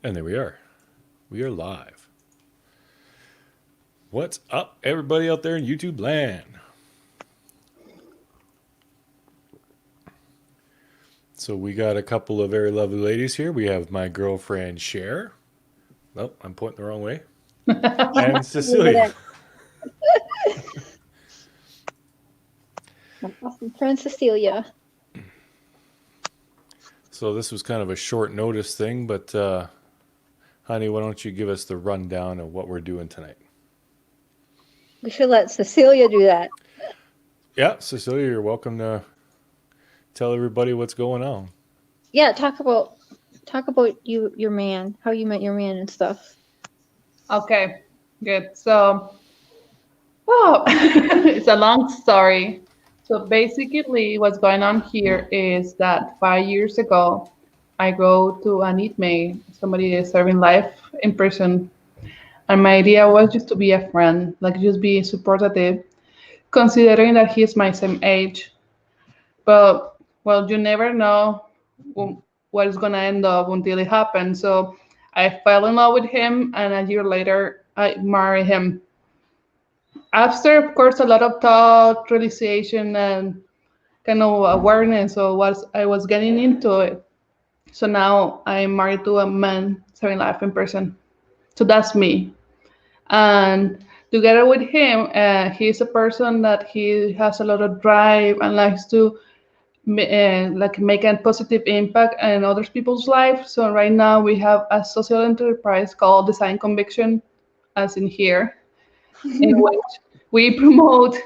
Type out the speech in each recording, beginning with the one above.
And there we are. We are live. What's up, everybody out there in YouTube land? So we got a couple of very lovely ladies here. We have my girlfriend Cher. Oh, I'm pointing the wrong way. And Cecilia. My awesome friend Cecilia. So this was kind of a short notice thing, but honey, why don't you give us the rundown of what we're doing tonight? We should let Cecilia do that. Yeah, Cecilia, you're welcome to tell everybody what's going on. Yeah, talk about your man, how you met your man and stuff. Okay, good. So, it's a long story. So basically, what's going on here is that 5 years ago, I go to an inmate, somebody is serving life in prison, and my idea was just to be a friend, like just be supportive, considering that he's my same age. But well, you never know what is gonna end up until it happens. So I fell in love with him, and a year later, I married him. After, of course, a lot of thought, realization, and kind of awareness of what I was getting into it. So now I'm married to a man serving life in prison. So that's me. And together with him, he's a person that he has a lot of drive and likes to like make a positive impact in other people's life. So right now we have a social enterprise called Design Conviction, as in here, in which we promote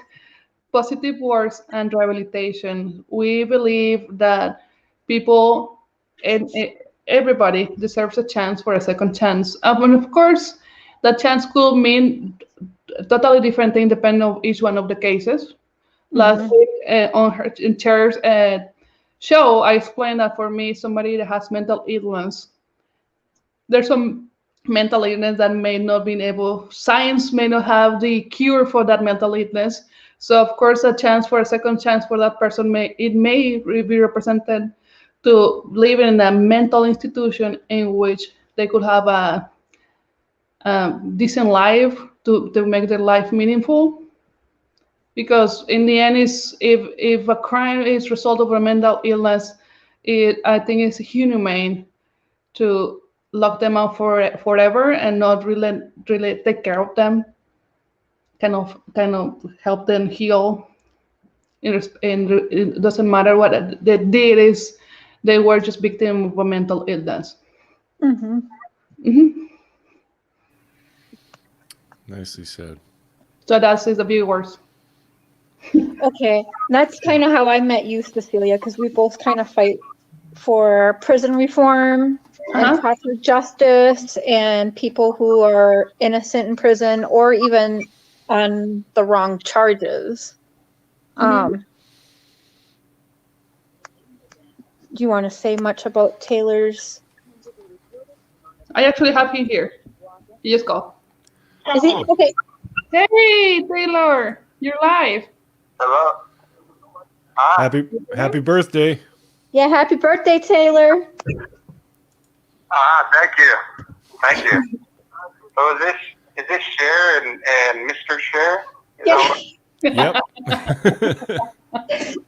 positive works and rehabilitation. We believe that people and everybody deserves a chance for a second chance. And of course, that chance could mean a totally different thing depending on each one of the cases. Last week on her in Chair's show, I explained that for me, somebody that has mental illness, there's some mental illness that may not be able, science may not have the cure for that mental illness. So of course, a chance for a second chance for that person may be represented to live in a mental institution in which they could have a decent life to make their life meaningful. Because in the end, is if a crime is result of a mental illness, I think it's inhumane to lock them up for forever and not really take care of them, kind of help them heal. It doesn't matter what they did, is they were just victim of a mental illness. Mm-hmm. Hmm. Nicely said. So that's the viewers. Okay, that's kind of how I met you, Cecilia, because we both kind of fight for prison reform and proper justice and people who are innocent in prison or even on the wrong charges. Do you want to say much about Taylor's? I actually have him here. You just go. Is he okay? Hey, Taylor, you're live. Hello. Hi. Happy birthday. Yeah, happy birthday, Taylor. Thank you. Thank you. So is this Cher and Mr. Cher? Yeah. Yep.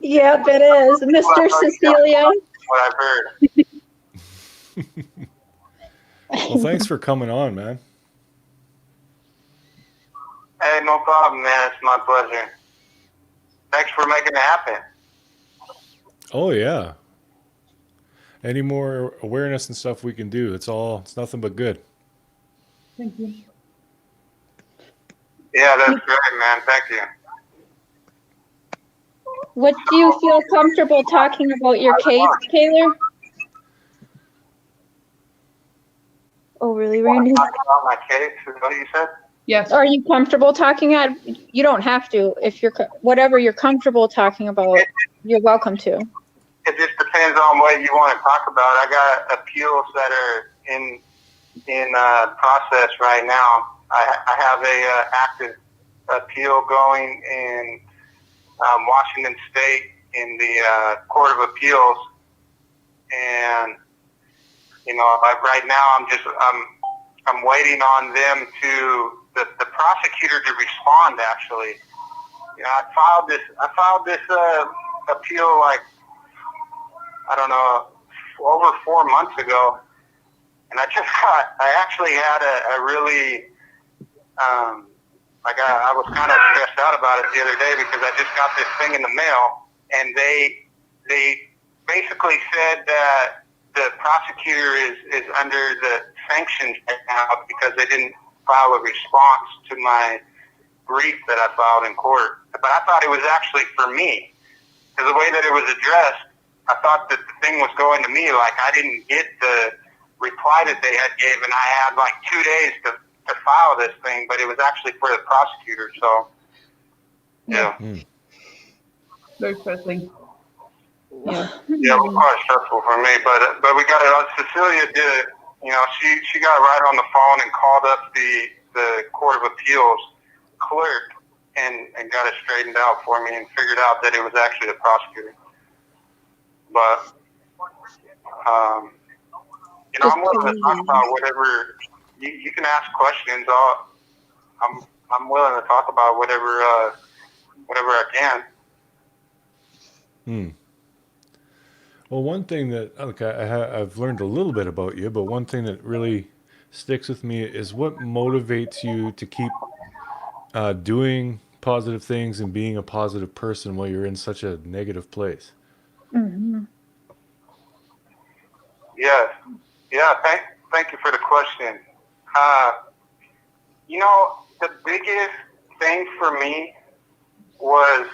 Yep, it is. Mr. Cecilia. What I've heard. Well, thanks for coming on, man. Hey, no problem, man. It's my pleasure. Thanks for making it happen. Oh yeah. Any more awareness and stuff we can do? It's nothing but good. Thank you. Yeah, that's great, man. Thank you. What do you feel comfortable talking about your case, Taylor? Oh, really, Randy? Talking about my case, is what you said? Yes. Are you comfortable talking at? You don't have to. If you're whatever you're comfortable talking about, you're welcome to. It just depends on what you want to talk about. I got appeals that are in process right now. I have a active appeal going in Washington State in the Court of Appeals, and Like right now, I'm waiting on them the prosecutor to respond. Actually, I filed this appeal like, I don't know, over 4 months ago, and I actually had a really I was kind of stressed out about it the other day because I just got this thing in the mail, and they basically said that the prosecutor is under the sanctions right now because they didn't file a response to my brief that I filed in court. But I thought it was actually for me, because the way that it was addressed, I thought that the thing was going to me. Like, I didn't get the reply that they had given. I had like 2 days to file this thing, but it was actually for the prosecutor. So, yeah. Very stressing. Yeah. Yeah, it was quite stressful for me, but we got it. Cecilia did it. She got right on the phone and called up the Court of Appeals clerk and got it straightened out for me and figured out that it was actually the prosecutor. But I'm willing to talk about whatever. You can ask questions. I'm willing to talk about whatever I can. Well, one thing that I've learned a little bit about you, but one thing that really sticks with me is what motivates you to keep doing positive things and being a positive person while you're in such a negative place. Mm-hmm. Yeah. Thank you for the question. The biggest thing for me was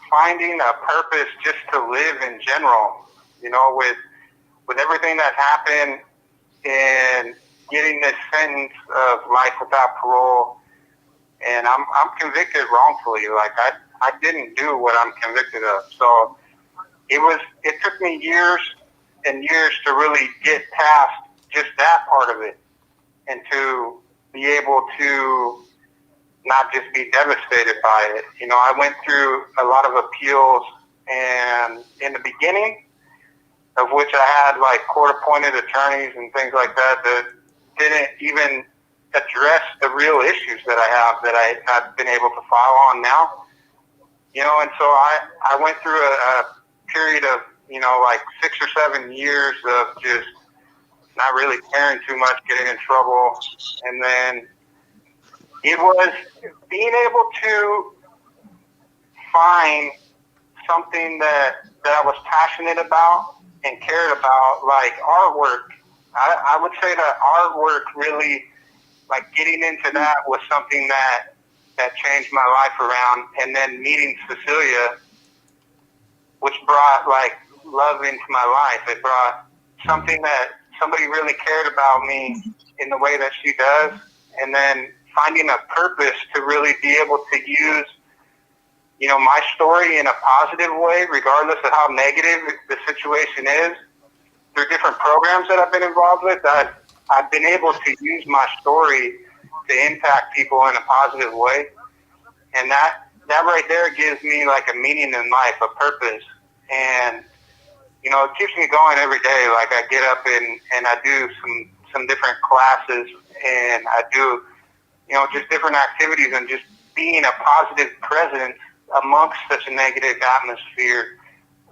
finding a purpose just to live in general. With everything that happened and getting this sentence of life without parole, and I'm convicted wrongfully. Like, I didn't do what I'm convicted of. So it took me years and years to really get past just that part of it, and to be able to not just be devastated by it. I went through a lot of appeals, and in the beginning, of which I had like court-appointed attorneys and things like that didn't even address the real issues that I have that I've been able to file on now. And so I went through a period of, like 6 or 7 years of just not really caring too much, getting in trouble. And then it was being able to find something that I was passionate about and cared about, like artwork. I would say that artwork really, like getting into that was something that changed my life around. And then meeting Cecilia, which brought like love into my life. It brought something that somebody really cared about me in the way that she does. And then finding a purpose to really be able to use my story in a positive way, regardless of how negative the situation is. Through different programs that I've been involved with, I've been able to use my story to impact people in a positive way. And that right there gives me like a meaning in life, a purpose. And, it keeps me going every day. Like, I get up and I do some different classes, and I do, just different activities, and just being a positive presence amongst such a negative atmosphere,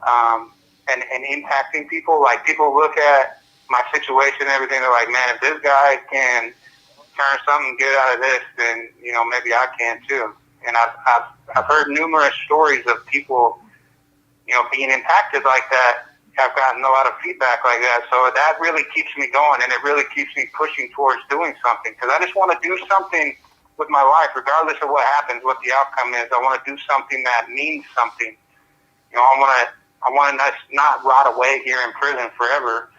and impacting people. Like, people look at my situation and everything, they're like, man, if this guy can turn something good out of this, then, maybe I can too. And I've heard numerous stories of people, being impacted like that. I've gotten a lot of feedback like that. So that really keeps me going, and it really keeps me pushing towards doing something, because I just want to do something with my life, regardless of what happens, what the outcome is. I want to do something that means something. I want to not rot away here in prison forever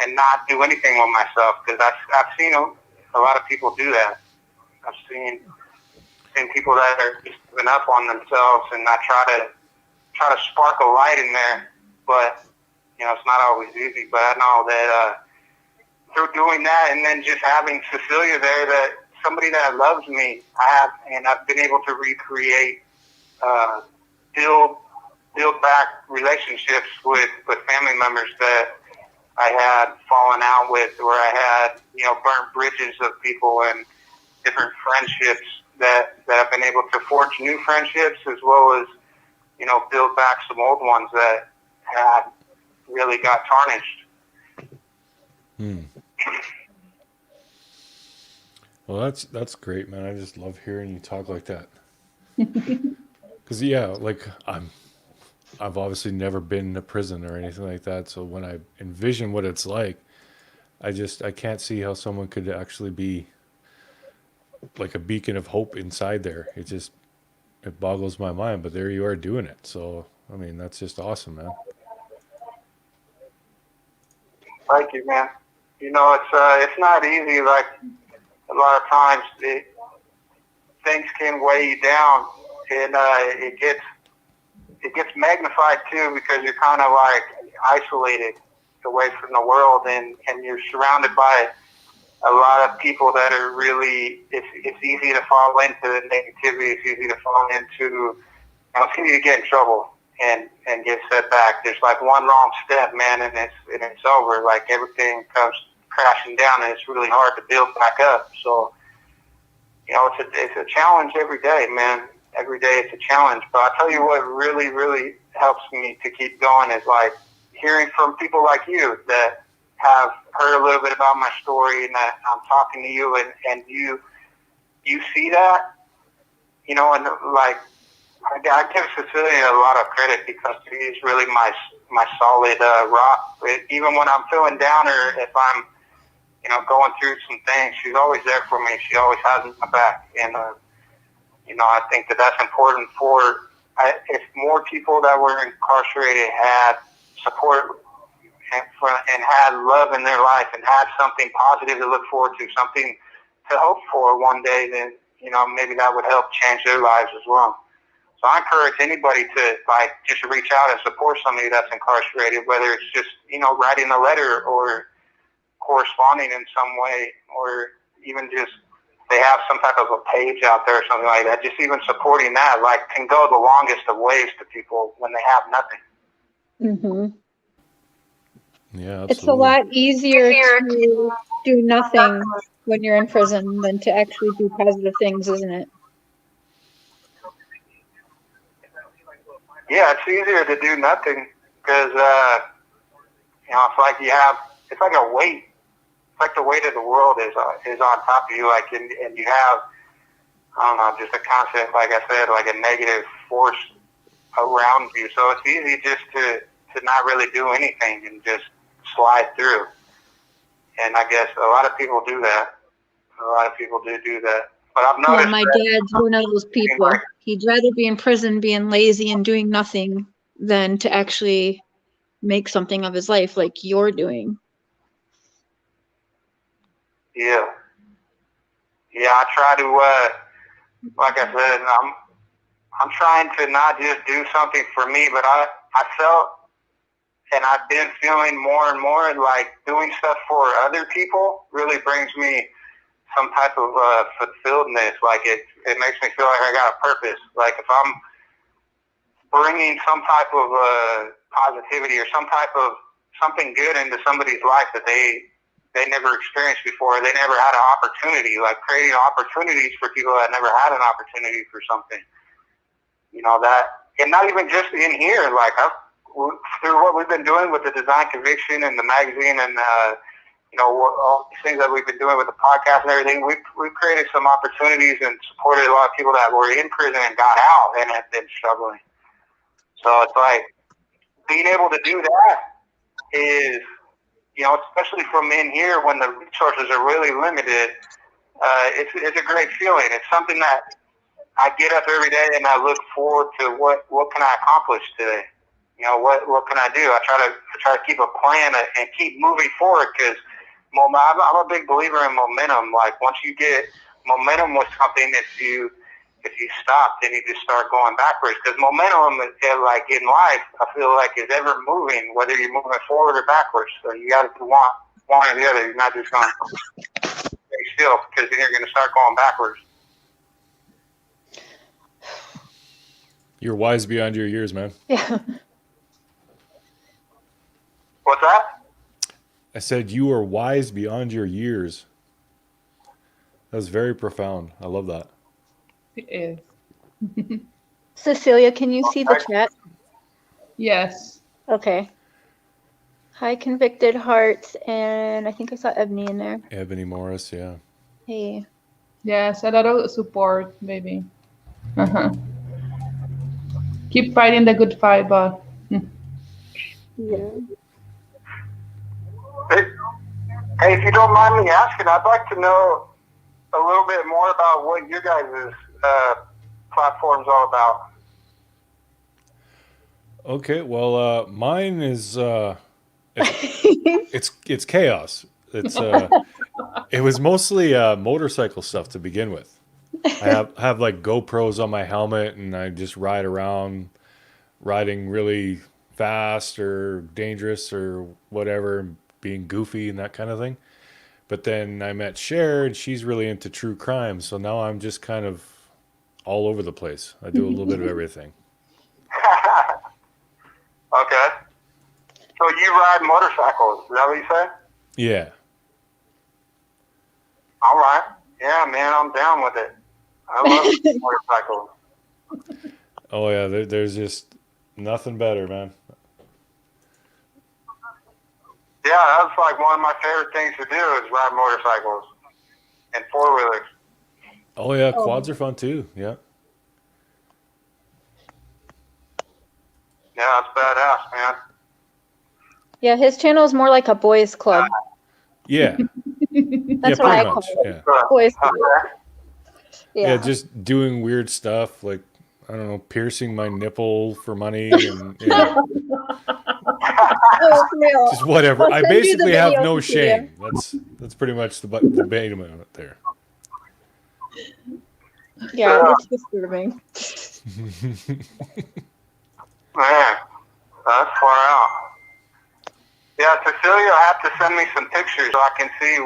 and not do anything with myself, because I've seen a lot of people do that. I've seen people that are just giving up on themselves and not try to spark a light in there. But it's not always easy. But I know that through doing that, and then just having Cecilia there, that somebody that loves me, I've been able to recreate, build back relationships with family members that I had fallen out with, where I had, burnt bridges of people and different friendships that I've been able to forge new friendships, as well as, build back some old ones that had really got tarnished. Well, that's great, man. I just love hearing you talk like that. Because like I've obviously never been in a prison or anything like that. So when I envision what it's like, I can't see how someone could actually be like a beacon of hope inside there. It boggles my mind. But there you are doing it. So I mean, that's just awesome, man. Thank you, man. It's not easy. Like, a lot of times, things can weigh you down, and it gets magnified too, because you're kind of like isolated away from the world, and you're surrounded by a lot of people that are really. It's easy to fall into negativity. It's easy to fall into. It's easy to get in trouble and get set back. There's like one wrong step, man, and it's over. Like, everything comes crashing down, and it's really hard to build back up. So, it's a challenge every day, man. Every day it's a challenge. But I'll tell you what really, really helps me to keep going is like hearing from people like you that have heard a little bit about my story, and that I'm talking to you, and you see that, and like, I give Cecilia a lot of credit, because she is really my solid rock. Even when I'm feeling down, or if I'm going through some things, she's always there for me. She always has my back, and I think that's important if more people that were incarcerated had support and had love in their life, and had something positive to look forward to, something to hope for one day, then maybe that would help change their lives as well. So I encourage anybody to just reach out and support somebody that's incarcerated, whether it's just writing a letter, or corresponding in some way, or even just they have some type of a page out there or something like that. Just even supporting that can go the longest of ways to people when they have nothing. Mm-hmm. Yeah, absolutely. It's a lot easier to do nothing when you're in prison than to actually do positive things, isn't it? Yeah, it's easier to do nothing, because it's like a weight. It's like the weight of the world is on top of you, and you have, I don't know, just a constant, like I said, like a negative force around you. So it's easy just to not really do anything and just slide through. And I guess a lot of people do that. A lot of people do that. But I've noticed. Yeah, my dad's one of those people. He'd rather be in prison being lazy and doing nothing than to actually make something of his life like you're doing. Yeah. Yeah, I try to, like I said, I'm trying to not just do something for me, but I felt, and I've been feeling more and more like doing stuff for other people really brings me some type of fulfilledness. Like, it makes me feel like I got a purpose. Like, if I'm bringing some type of positivity, or some type of something good into somebody's life that they never experienced before, they never had an opportunity, like creating opportunities for people that never had an opportunity for something, that, and not even just in here, like through what we've been doing with the Design Conviction and the magazine, and all these things that we've been doing with the podcast and everything, we've created some opportunities and supported a lot of people that were in prison and got out and have been struggling. So it's like being able to do that is, especially from in here when the resources are really limited, it's a great feeling. It's something that I get up every day and I look forward to what can I accomplish today? What can I do? I try to keep a plan and keep moving forward, because I'm a big believer in momentum. Like, once you get momentum with something, if you stop, then you just start going backwards. Because momentum, like in life, I feel like is ever moving, whether you're moving forward or backwards. So you got to do one or the other. You're not just going to stay still, because then you're going to start going backwards. You're wise beyond your years, man. Yeah. What's that? I said you are wise beyond your years. That was very profound. I love that. It is. Cecilia, can you see the chat? Yes. Okay. Hi, Convicted Hearts, and I think I saw Ebony in there. Ebony Morris, yeah. Hey. Yes, a lot of support, baby. Keep fighting the good fight, but Yeah. Hey, if you don't mind me asking, I'd like to know a little bit more about what your guys' platform's all about. Okay, well, mine is it's chaos. It's it was mostly motorcycle stuff to begin with. I have like GoPros on my helmet, and I just ride around, riding really fast or dangerous or whatever, being goofy and that kind of thing. But then I met Cher, and she's really into true crime, so now I'm just kind of all over the place. I do a little bit of everything. Okay. So you ride motorcycles, is that what you said? Yeah. All right. Yeah, man, I'm down with it. I love motorcycles. Oh yeah, there's just nothing better, man. Yeah, that's like one of my favorite things to do is ride motorcycles and four-wheelers. Oh yeah, quads are fun too. Yeah. Yeah, that's badass, man. Yeah, his channel is more like a boys' club. Yeah. That's yeah, what I pretty call much. it. Yeah. Boys' club. Okay. Yeah, Yeah. just doing weird stuff like I don't know, piercing my nipple for money and yeah, Oh, for real. just whatever. I'll I send you the basically have video, no Cecilia. shame. That's pretty much the bane of it there. Yeah, it's disturbing. Man, that's far out. Yeah, Cecilia will have to send me some pictures so I can see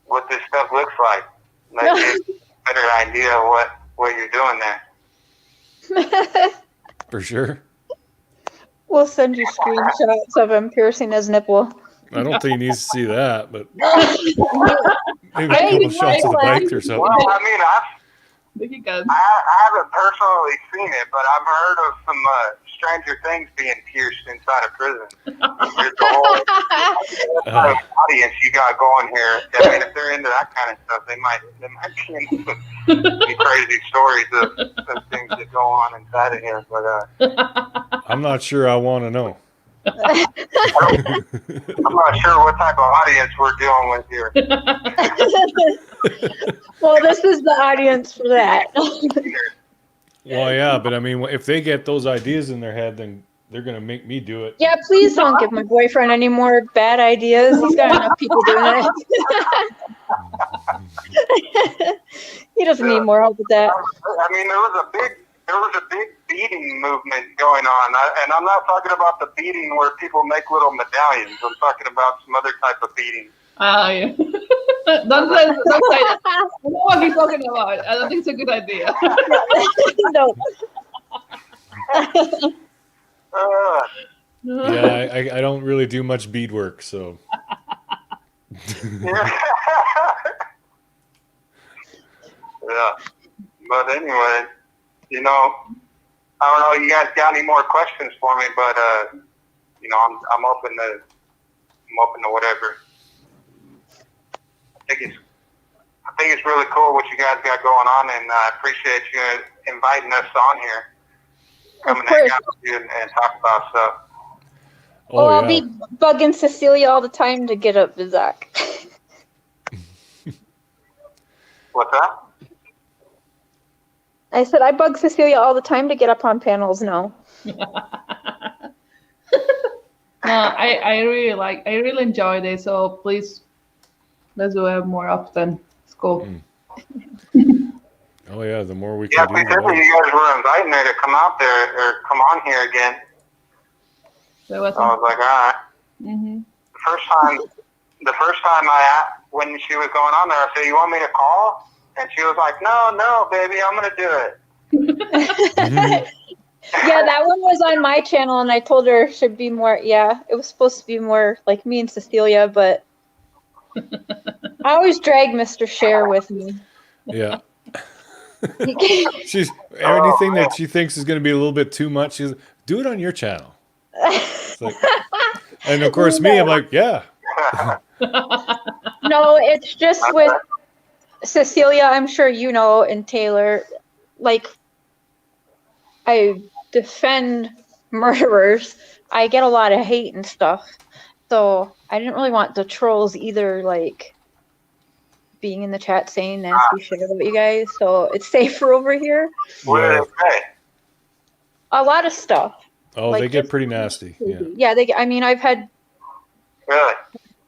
what this stuff looks like. Like get a better idea of what you're doing there. For sure. We'll send you screenshots of him piercing his nipple. I don't think he needs to see that, but maybe a Hey, couple you shots of the might bike or something. Well, I mean, there you go. I haven't personally seen it, but I've heard of some stranger things being pierced inside of prison. There's a whole audience you got going here. I mean, if they're into that kind of stuff, they might be into some crazy stories of things that go on inside of here. But I'm not sure I want to know. I'm not sure what type of audience we're dealing with here. Well, this is the audience for that. Well, yeah, but I mean, if they get those ideas in their head, then they're gonna make me do it. Yeah, please don't give my boyfriend any more bad ideas. He's got enough people doing it. He doesn't need more help with that. I mean, there was a big beating movement going on, and I'm not talking about the beating where people make little medallions. I'm talking about some other type of beating. Yeah. Don't say that. I know what he's talking about. I don't think it's a good idea. No. Yeah, I don't really do much beadwork, so. Yeah. Yeah. But anyway, you know, I don't know. You guys got any more questions for me? But you know, I'm open to whatever. I think it's really cool what you guys got going on, and I appreciate you inviting us on here, coming and hang out with you and talk about stuff. Oh, I'll yeah. be bugging Cecilia all the time to get up to Zach. What's that? I said I bug Cecilia all the time to get up on panels now. No, I really enjoyed it. So please, let's do it more often. It's cool. Oh yeah, the more we Yeah, can do, the because better. you guys were inviting her to come out there or come on here again. So I was like, all right. Mm-hmm. The first time when she was going on there, I said, you want me to call? And she was like, no, baby, I'm going to do it. Yeah, that one was on my channel, and I told her it should be more. Yeah, it was supposed to be more like me and Cecilia, but I always drag Mr. Share with me. Yeah. He She's Oh, anything man. that she thinks is going to be a little bit too much. She's do it on your channel. It's like, and of course, me, I'm No, like, yeah. no, it's just with Okay. Cecilia. I'm sure you know, and Taylor. Like, I defend murderers. I get a lot of hate and stuff. So I didn't really want the trolls either, like being in the chat saying nasty shit about you guys. So it's safer over here. What did Yeah. it say? A lot of stuff. Oh, they Like get just pretty nasty. Yeah. yeah, I mean, I've had Really?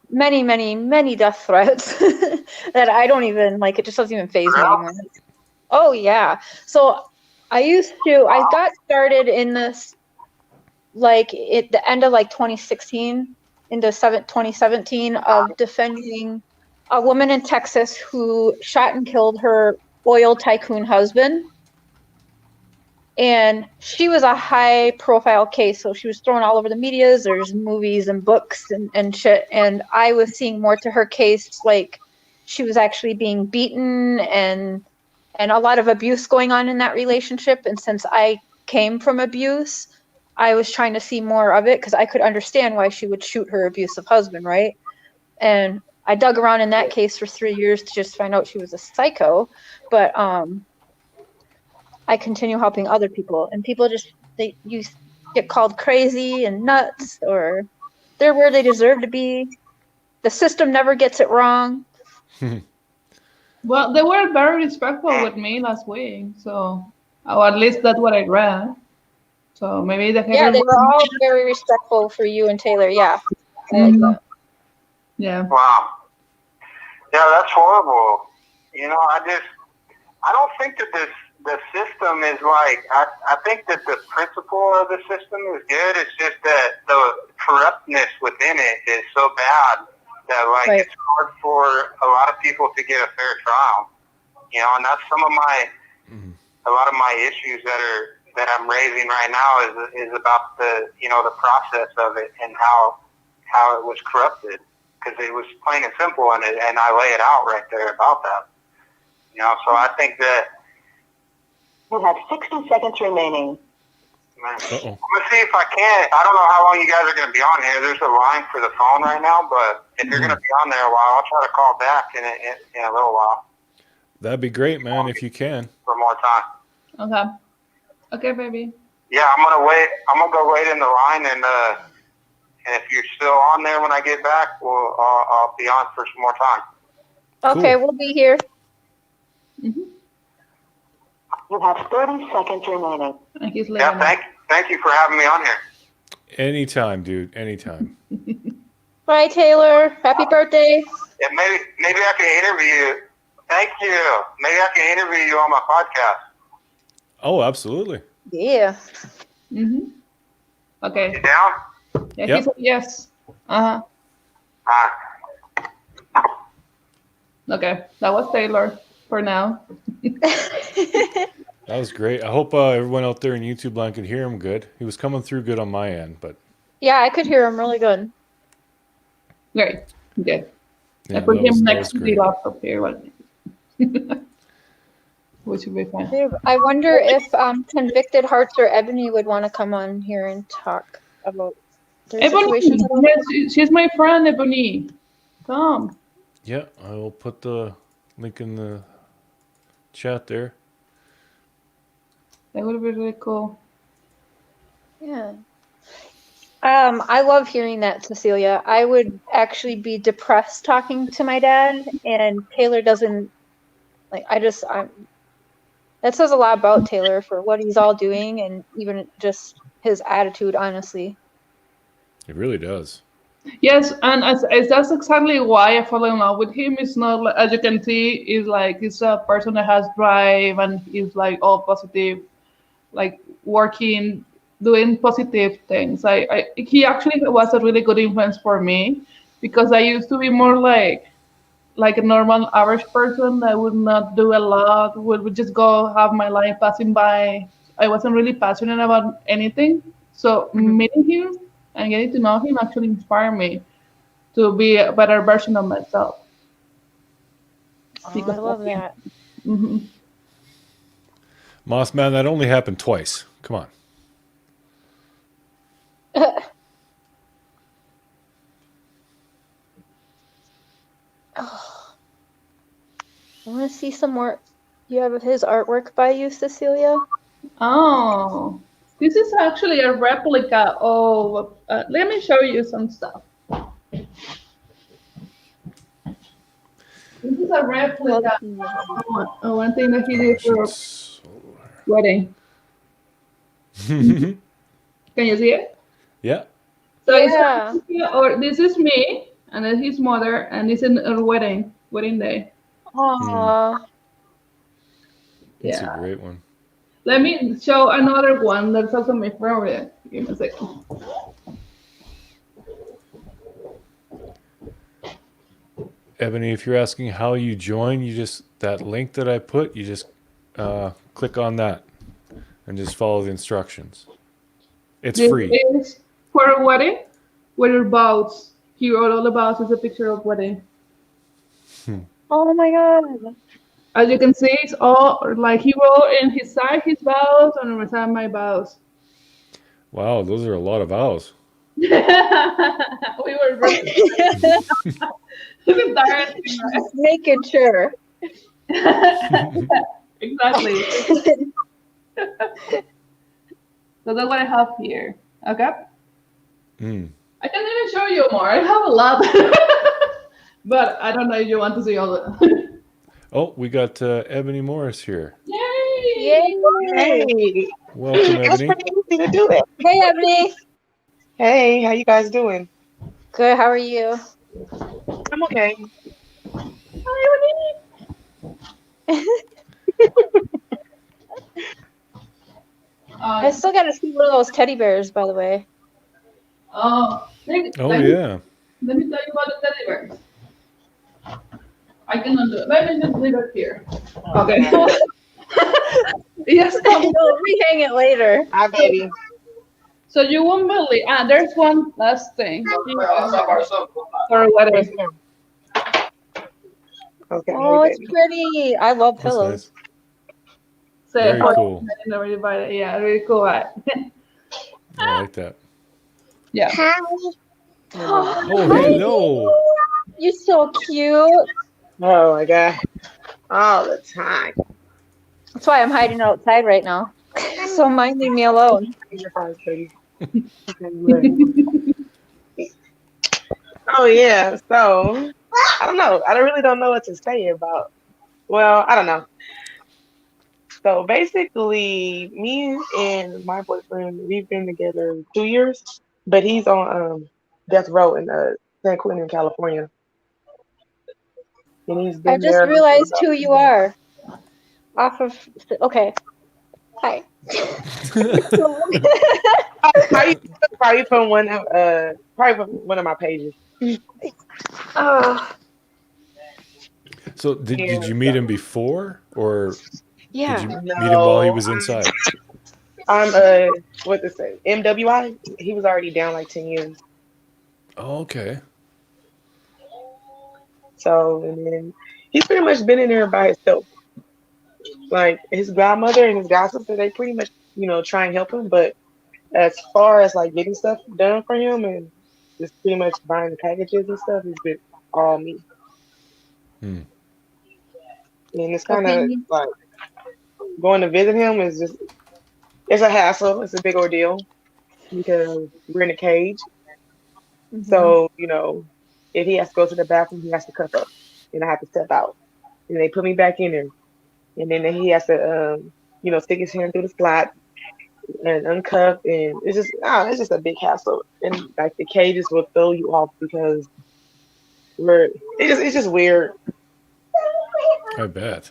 many, many, many death threats that I don't even like. It just doesn't even phase me anymore. Oh yeah. So I got started in this like at the end of like 2016 into 2017 of defending a woman in Texas who shot and killed her oil tycoon husband. And she was a high profile case, so she was thrown all over the medias. There's movies and books and shit. And I was seeing more to her case, like she was actually being beaten and a lot of abuse going on in that relationship. And since I came from abuse, I was trying to see more of it because I could understand why she would shoot her abusive husband, right? And I dug around in that case for 3 years to just find out she was a psycho. But I continue helping other people, and people just you get called crazy and nuts, or they're where they deserve to be. The system never gets it wrong. Well, they were very respectful with me last week, so or at least that's what I read. So maybe the Yeah, hater they were was. all very respectful for you and Taylor. Yeah, I like Mhm. that. Yeah. Wow. Yeah, that's horrible. I don't think that the system is like, I think that the principle of the system is good. It's just that the corruptness within it is so bad that like Right. it's hard for a lot of people to get a fair trial. And that's a lot of my issues that I'm raising right now is about the process of it and how it was corrupted, because it was plain and simple, and I lay it out right there about that. So I think that You have 60 seconds remaining. man, Uh-oh. I'm gonna see if I can. I don't know how long you guys are gonna be on here. There's a line for the phone right now, but if you're gonna be on there a while, I'll try to call back in a little while That'd be great, man, if you can. for more time. Okay. Okay, baby. Yeah, I'm gonna wait. I'm gonna go wait in the line, and if you're still on there when I get back, I'll be on for some more time. Okay, Cool. we'll be here. You have 30 seconds remaining. And he's Yeah, leaving. thank you for having me on here. Anytime, dude. Anytime. Bye, Taylor. Happy birthday. Yeah, maybe I can interview you. Thank you. Maybe I can interview you on my podcast. Oh, absolutely. Yeah. Mhm. Okay. You down? Yeah, Yep. he said yes. Uh Uh, huh. Okay, that was Taylor for now. That was great. I hope everyone out there in YouTube land could hear him good. He was coming through good on my end, but Yeah, I could hear him really good. Great. Good. yeah, I put that was him next to great. the laptop here. Which would be fine. I wonder if Convicted Hearts or Ebony would want to come on here and talk about their Ebony, situations. yes, she's my friend, Ebony. Come. Yeah, I will put the link in the chat there. That would be really cool. Yeah. I love hearing that, Cecilia. I would actually be depressed talking to my dad, and Taylor doesn't like. That says a lot about Taylor for what he's all doing, and even just his attitude. Honestly. It really does. Yes, and as that's exactly why I fall in love with him. It's not like, as you can see, is like he's a person that has drive and he's like all positive, like working, doing positive things. He actually was a really good influence for me because I used to be more like a normal average person that would not do a lot, would just go have my life passing by. I wasn't really passionate about anything. So meeting him and getting to know him actually inspired me to be a better version of myself. Oh, I Because of love him. that. Hmm. Moss man, that only happened twice. Come on. Oh, I want to see some more. You have his artwork by you, Cecilia? Oh, this is actually a replica of. Let me show you some stuff. This is a Love replica seeing it. of one thing that he Oh, I did should for solar. wedding. Can you see it? Yeah. So it's a Yeah. replica, or this is me, and then his mother, and this is a wedding day. Aw. That's a Yeah. great one. Let me show another one that's also my favorite. Give me a second. Ebony, if you're asking how you join, you just, that link that I put, you just click on that and just follow the instructions. It's This free. is for a wedding with your vows. He wrote all the vows. It's a picture of wedding. Oh my God. As you can see, it's all like he wrote in his side his vows and on the side my vows. Wow, those are a lot of vowels. We were really embarrassing, Just making sure. right? Exactly. So that's what I have here. Okay. Mm. I can even show you more. I have a lot. But I don't know if you want to see all of them. Oh, we got Ebony Morris here. Yay! Yay. Hey, Welcome, it was Ebony. pretty easy to do it. Hey, Ebony. Hey, how you guys doing? Good. How are you? I'm okay. I Uh, still got to see one of those teddy bears, by the way. Oh, yeah. let me tell you about the teddy bears. I cannot do it. Let me just leave it here. Okay. Yes. We'll rehang it later. Hi, baby. So you won't believe. There's one last thing for a Yes, wedding. ma'am. Okay, hey, Oh, it's baby. pretty. I love That's pillows. nice. Say Very for cool. everybody. Yeah, really cool. Right? I like that. Yeah. Oh, Hi. hello. You're so cute. Oh my God, all the time. That's why I'm hiding outside right now. So mind leave me alone. You're fine, baby. Okay, good. Oh yeah, so I don't know. I really don't know what to say about. Well, I don't know. So basically, me and my boyfriend, we've been together 2 years, but he's on death row in San Quentin, California, and he's I been just there for realized about who 2 you years. are. Off of. Okay. Hi. Probably, probably from one of my pages. Oh, So, did Yeah, you meet so him before, or did yeah. you meet him while he no, was inside? I'm what to say? MWI. He was already down like 10 years. Oh, okay. So and then he's pretty much been in there by himself. Like his godmother and his godsister, they pretty much try and help him, but as far as like getting stuff done for him and just pretty much buying the packages and stuff, it's been all me. Hmm. And it's kind Okay. of like going to visit him is just it's a hassle. It's a big ordeal because we're in a cage. Mm-hmm. So, if he has to go to the bathroom, he has to cuff up and I have to step out. And they put me back in there. And then he has to, stick his hand through the slot and uncuff. And it's just a big hassle. And like the cages will throw you off because it's just weird. I bet.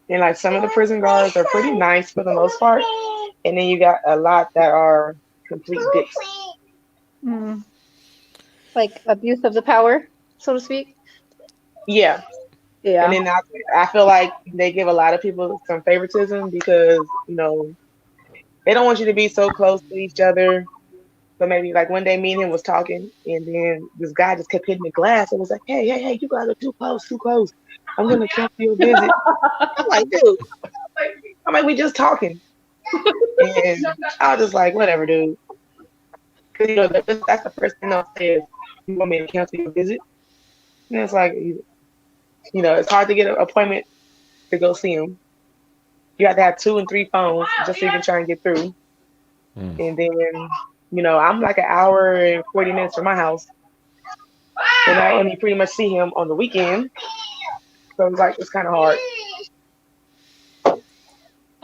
And like some of the prison guards are pretty nice for the most part. And then you got a lot that are complete dicks. Like abuse of the power, so to speak. Yeah. And Yeah. then I feel like they give a lot of people some favoritism because, they don't want you to be so close to each other. So maybe like one day me and him was talking and then this guy just kept hitting the glass and was like, hey, hey, hey, you guys are too close, too close. I'm gonna cancel your visit. I'm like, dude, I'm like, we just talking. And I was just like, whatever, dude. Because that's the first thing they'll say is, you want me to cancel your visit? And it's like, it's hard to get an appointment to go see him. You have to have 2 and 3 phones just so you can try and get through. Mm. And then, I'm like an hour and 40 minutes from my house. And I only pretty much see him on the weekend. So it's kind of hard.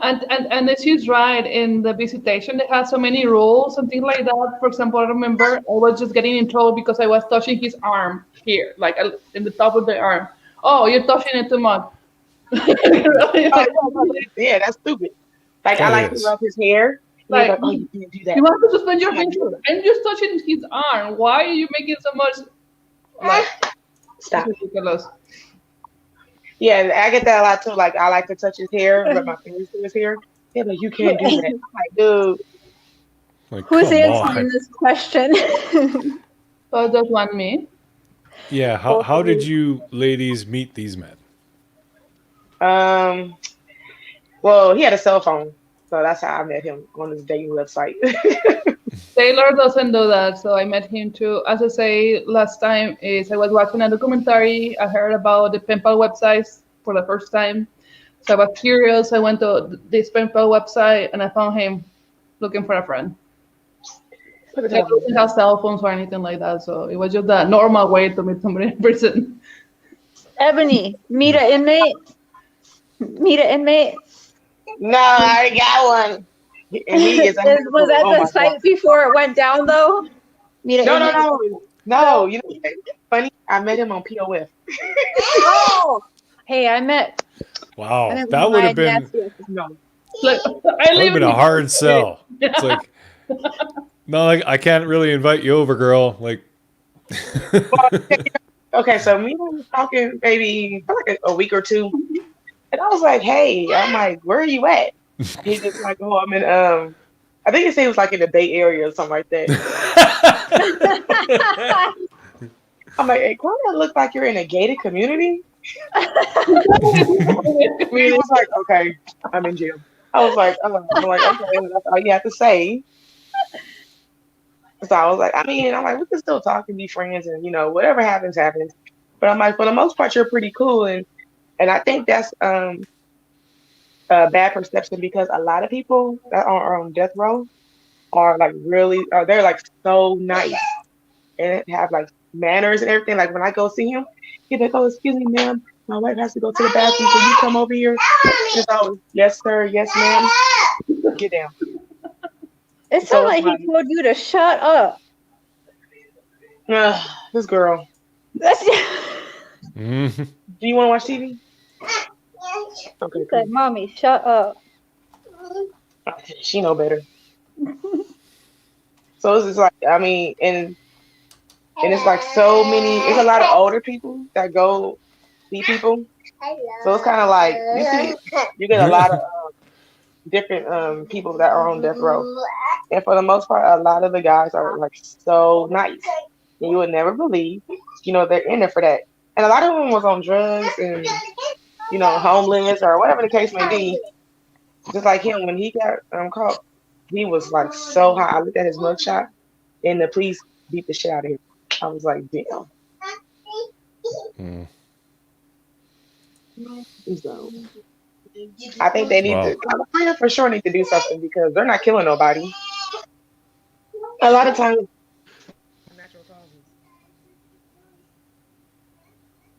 And she's right in the visitation. They have so many rules and things like that. For example, I remember I was just getting in trouble because I was touching his arm here, like in the top of the arm. Oh, you're touching it too much. Oh, yeah, that's stupid. Like, I That like to is. rub his hair. And he's Like like, oh, you can't do that. you want to suspend your I'm like, finger. I'm just touching his arm. Why are you making so much? Like, it's stop. ridiculous. Yeah, I get that a lot too. Like, I like to touch his hair, rub my fingers through his hair. Yeah, but you can't do that. I'm like, dude. Like, Who's come answering on. this question? So just one me. Yeah. Both How of did you. you ladies meet these men? Um, well, he had a cell phone, so that's how I met him on this dating website. Taylor doesn't do that, so I met him too. As I say last time, is I was watching a documentary. I heard about the pen pal websites for the first time, so I was curious. I went to this pen pal website and I found him looking for a friend. Put it They on. didn't have cell phones or anything like that, so it was just the normal way to meet somebody in person. Ebony, meet an inmate. Meet an inmate. No, I already got one. And he is a Was handful. that Oh the my God. site before it went down though? Meet an No, no, inmate. no. No, you know what's funny? I met him on POF. Oh, hey, I met Wow. one of That would my have been nastiest. No. Like I that would live have been in a hard the sell. It's like, no, like I can't really invite you over, girl. Like, Okay, so me and him was talking maybe for like a week or two. And I was like, hey, I'm like, where are you at? He just like, oh, I'm in I think he was like in the Bay Area or something like that. I'm like, hey, kind of look like you're in a gated community. I mean, it was like, okay, I'm in jail. I was like, I'm like, okay, that's all you have to say. So I was like, I'm like, we can still talk and be friends, and whatever happens, happens. But I'm like, for the most part, you're pretty cool, and I think that's a bad perception because a lot of people that are on death row are like really, they're like so nice and have like manners and everything. Like when I go see him, he's like, oh, excuse me, ma'am, my wife has to go to the bathroom, so you come over here. Just always, yes, sir, yes, ma'am, get down. It So sounded it's like he told you to shut up. like, this girl. That's Mhm. Do you want to watch TV? Okay, he cool. said, "Mommy, shut up." She know better. So it's just like, and it's like so many. It's a lot of older people that go see people. So it's kind of like you get a lot of different people that are on death row, and for the most part, a lot of the guys are like so nice, and you would never believe, they're in there for that. And a lot of them was on drugs and homeless or whatever the case may be. Just like him, when he got caught, he was like so high. I looked at his mugshot, and the police beat the shit out of him. I was like, damn. Mm. So I think they need Wow. to, California for sure need to do something because they're not killing nobody. A lot of times, natural causes.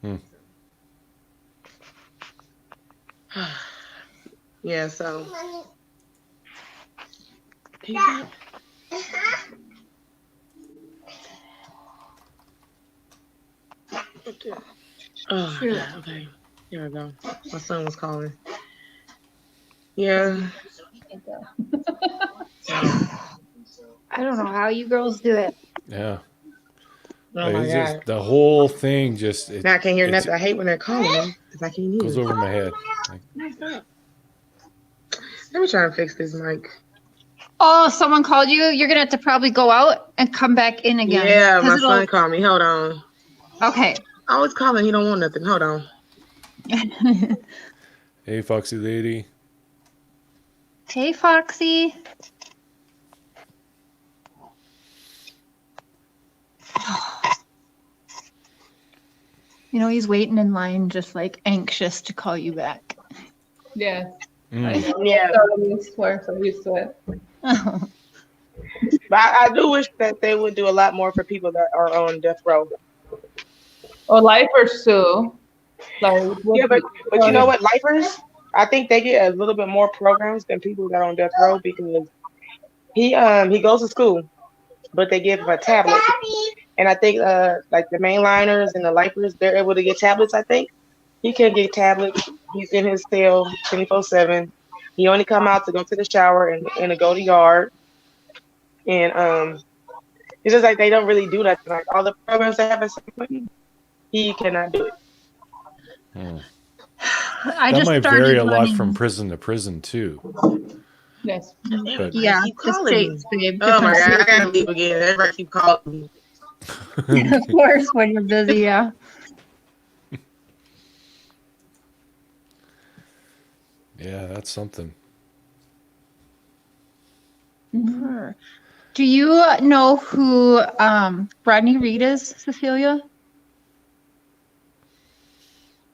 Hmm. Yeah, so. Oh, yeah, okay. Here we go. My son was calling. Yeah. I don't know how you girls do it. Yeah. Oh Like, my it's God. just the whole thing. Now I can't hear It's nothing. I hate when they're calling me. because I can't hear. Goes over my head. Like, Let me try and fix this mic. Oh, someone called you? You're going to have to probably go out and come back in again. Yeah, my 'Cause it'll- son called me. Hold on. Okay. I always calling. He don't want nothing. Hold on. hey, Foxy Lady. Hey, Foxy. You know, he's waiting in line, just like anxious to call you back. Yes. Mm. Yeah. We're so used to it. But I do wish that they would do a lot more for people that are on death row. Or lifers too. Like Yeah, but you know what, lifers, I think they get a little bit more programs than people that are on death row because he goes to school, but they give him a tablet. And I think like the mainliners and the lifers, they're able to get tablets. I think he can get tablets. He's in his cell 24/7. He only come out to go to the shower and to go to yard. And it's just like they don't really do that. Like all the programs they have at San Quentin, he cannot do it. Mm. I That just might started vary a lot running. from prison to prison too. yes. But Yeah, Keep the calling me. states, babe. Oh my different god, I states. gotta leave again. Everybody keep calling me. Of course, when you're busy, yeah. yeah, that's something. Do you know who Rodney Reed is, Cecilia?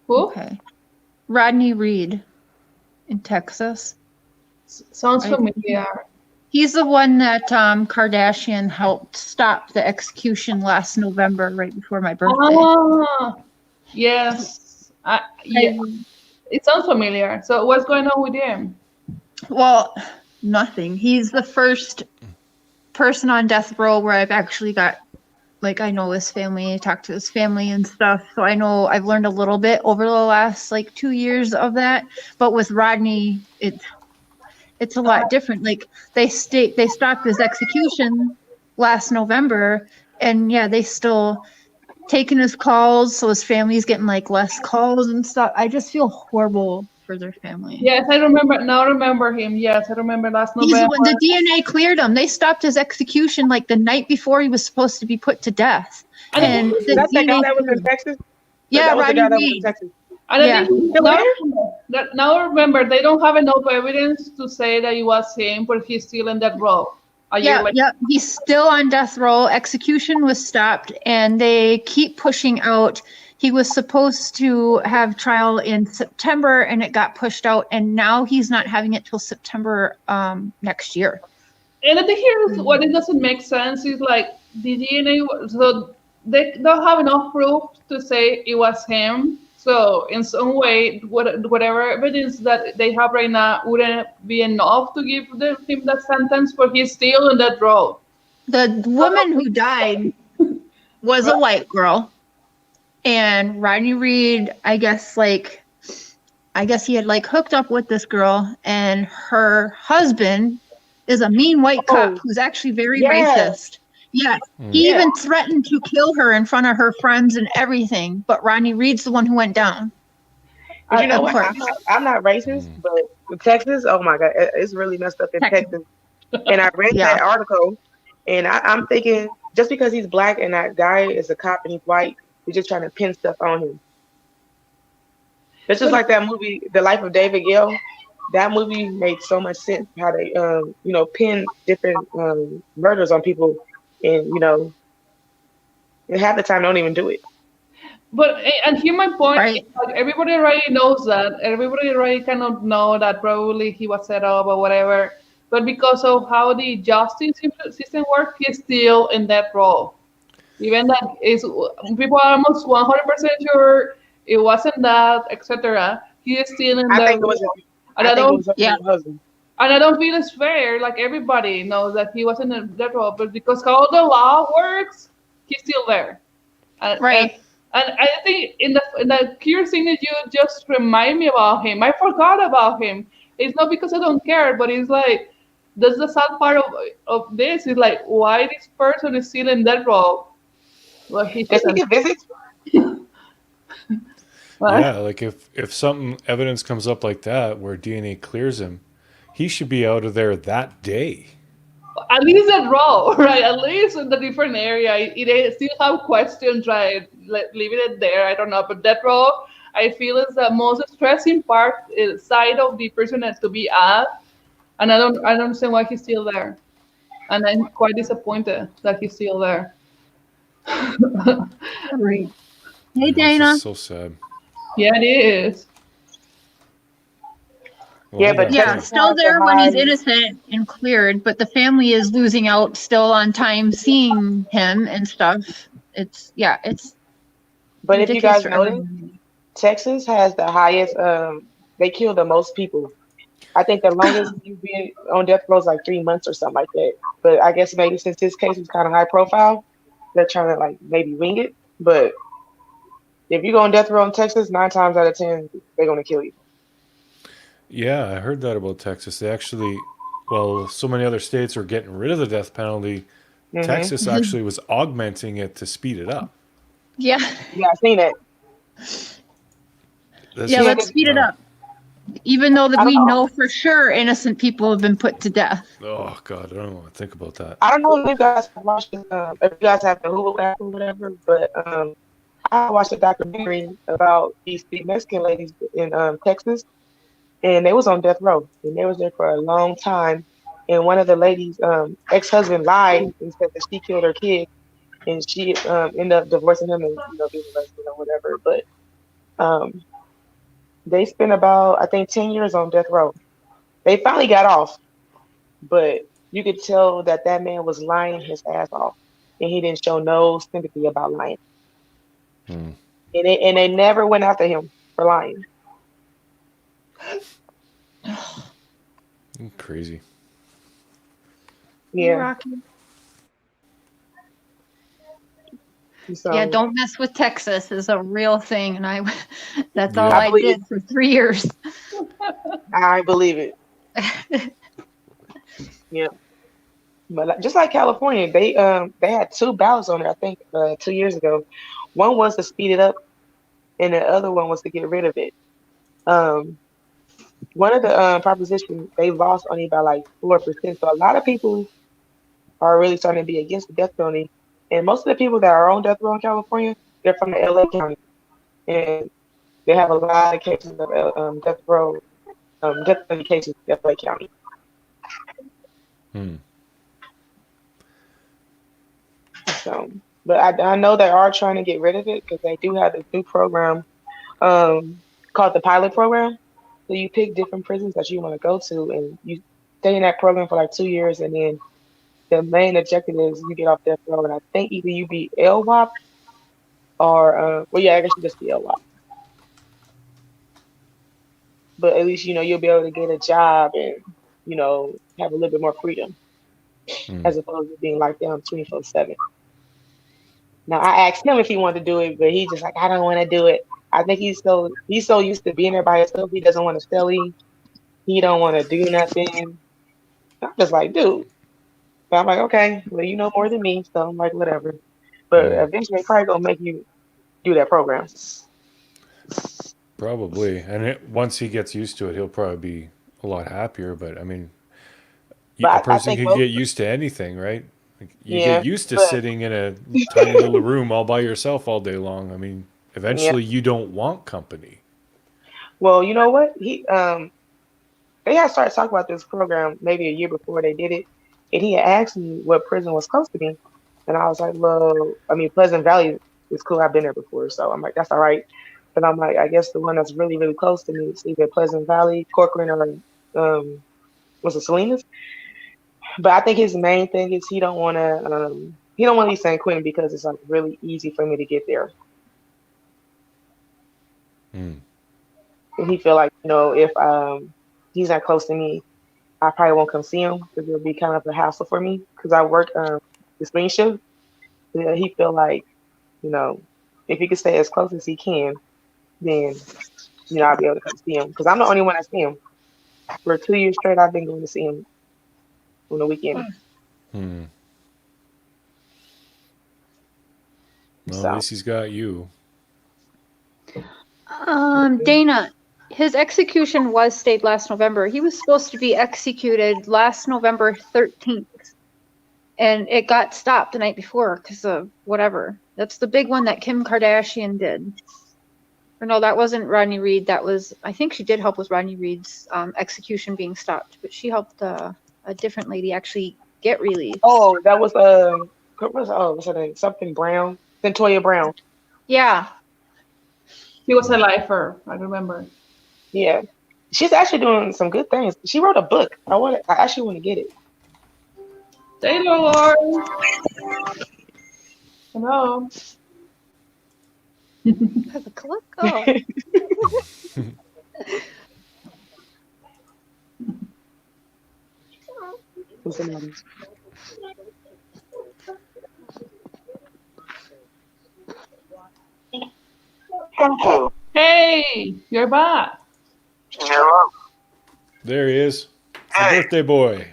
Who? Okay. Rodney Reed in Texas. Sounds I- familiar. He's the one that Kardashian helped stop the execution last November, right before my birthday. Ah, yes. Yeah, it sounds familiar. So what's going on with him? Well, nothing. He's the first person on death row where I've actually got, like, I know his family, talked to his family and stuff. So I know I've learned a little bit over the last like 2 years of that. But with Rodney, it's a lot different. Like they stopped his execution last November, and yeah, they still taking his calls, so his family's getting like less calls and stuff. I just feel horrible for their family. Yes, I remember. Now I remember him. Yes, I remember last He's November. when the DNA cleared him. They stopped his execution like the night before he was supposed to be put to death. And the That's the guy DNA that was in cleared him. Texas? Yeah, that was the Rodney guy that was in Reed. Texas. And I Yeah. think now I remember they don't have enough evidence to say that it was him, but he's still in that role. A year Yeah, later. yeah, he's still on death row. Execution was stopped, and they keep pushing out. He was supposed to have trial in September, and it got pushed out, and now he's not having it till September next year. And I think here's what it doesn't make sense is like the DNA. So they don't have enough proof to say it was him. So in some way, whatever evidence that they have right now wouldn't be enough to give him that sentence, but he's still in that role. The woman who died was a white girl, and Rodney Reed, I guess he had like hooked up with this girl, and her husband is a mean white cop who's actually very racist. Yeah, he even threatened to kill her in front of her friends and everything. But Rodney Reed's the one who went down. But you know what? course. I'm not racist, but in Texas, oh my God, it's really messed up in Texas. And I read Yeah. that article, and I'm thinking just because he's black and that guy is a cop and he's white, you're just trying to pin stuff on him. It's just like that movie, The Life of David Gale. That movie made so much sense how they, pin different murders on people, and half the time don't even do it. But and here my point, Right. is, like everybody already knows that. Everybody already kind of know that probably he was set up or whatever. But because of how the justice system works, he's still in that role. Even that is people are almost 100% sure it wasn't that, etc. He is still in I that think it was. role. I And I think it don't was her husband. and I don't feel it's fair. Like everybody knows that he wasn't in that role, but because how the law works, he's still there. Right. And I think in the curious thing that you just remind me about him, I forgot about him. It's not because I don't care, but it's like that's the sad part of this is like why this person is still in that role. Well, he Does he shouldn't. get visits? Yeah, like if something evidence comes up like that where DNA clears him, he should be out of there that day. At least that raw, right? At least in the different area, it still have questions, right? Leaving it there, I don't know. But that raw, I feel is the most stressing part side of the person has to be at, and I don't understand why he's still there, and I'm quite disappointed that he's still there. Right. Hey, Yeah, it's just Dana. so sad. Yeah, it is. Well, Yeah, I but got Yeah, Texas thanks. still has the there when he's high. innocent and cleared, but the family is losing out still on time seeing him and stuff. It's But if you ridiculous guys for notice, everyone. Texas has the highest. They kill the most people. I think the longest you've been on death row is like 3 months or something like that. But I guess maybe since this case was kind of high profile, they're trying to like maybe wing it. But if you go on death row in Texas, 9 times out of 10, they're gonna kill you. Yeah, I heard that about Texas. They actually, well, so many other states are getting rid of the death penalty. Hmm. Texas actually was augmenting it to speed it up. Yeah, Yeah, I seen that. That's yeah, Yeah, just, let's 'cause speed it up. Even though that I don't we know. know for sure innocent people have been put to death. oh God, I don't want to think about that. I don't know if you guys have watched this, if you guys have the Hulu app or whatever, but I watched a documentary about these three Mexican ladies in Texas, and they was on death row, and they was there for a long time. And one of the ladies' ex-husband lied and said that she killed her kid, and she ended up divorcing him and being arrested or whatever. But um, they spent about I think 10 years on death row. They finally got off, but you could tell that that man was lying his ass off, and he didn't show no sympathy about lying. Hmm. And they never went after him for lying. Crazy. Hey, Yeah. Rocky. Yeah, So don't mess with Texas is a real thing, and I that's all Yeah. I I believe did for 3 years. I believe it. Yeah. But just like California, they had two ballots on it, I think, 2 years ago. One was to speed it up, and the other one was to get rid of it. Um, one of the propositions they lost only by like 4%. So a lot of people are really starting to be against the death penalty, and most of the people that are on death row in California, they're from the LA County, and they have a lot of cases of death row, death penalty cases in LA County. Hmm. So, but I know they are trying to get rid of it because they do have this new program called the pilot program. So you pick different prisons that you want to go to, and you stay in that program for like 2 years, and then the main objective is you get off death row, and I think either you be LWAP or well, yeah, I guess you just be LWAP, but at least you'll be able to get a job and have a little bit more freedom Hmm. as opposed to being locked down 24/7. Now I asked him if he wanted to do it, but he just like I don't want to do it. I think he's so used to being there by himself. He doesn't want to study. He don't want to do nothing. I'm just like, dude. But I'm like, okay, well, you know more than me, so I'm like, whatever. But Hmm. eventually, they probably gonna make you do that program. Probably. And once he gets used to it, he'll probably be a lot happier. But I mean, a But I person think can most, get used to anything, right? Like, you get yeah, used to but sitting in a tiny little room all by yourself all day long. I mean, yeah. eventually you don't want company. Well, you know what? They had started talking about this program maybe a year before they did it, and he had asked me what prison was close to me, and I was like, well, I mean, Pleasant Valley is cool. I've been there before, so I'm like, that's all right. But I'm like, I guess the one that's really, really close to me is either Pleasant Valley, Corcoran, or was it Salinas? But I think his main thing is he don't want to be San Quentin because it's like really easy for me to get there. Hmm. And he feel like, if he's not close to me, I probably won't come see him because it'll be kind of a hassle for me because I work the swing shift. Yeah, he feel like, you know, if he could stay as close as he can, then I'll be able to come see him because I'm the only one that see him. For 2 years straight, I've been going to see him on the weekend. Hmm. Well, at So least he's got you. Dana, his execution was stayed last November. He was supposed to be executed last November 13th. And it got stopped the night before because of whatever. That's the big one that Kim Kardashian did. Or no, that wasn't Rodney Reed. That was, I think she did help with Rodney Reed's execution being stopped, but she helped a different lady actually get released. Oh, that was what's her name? Something Brown, Centoya Brown. Yeah. He was a lifer, I remember. Yeah, she's actually doing some good things. She wrote a book. I actually want to get it. Taylor! Hello. Have a click. Oh. Thank you. Hey, you're back. Hello. There he is. It's the Hey. birthday boy.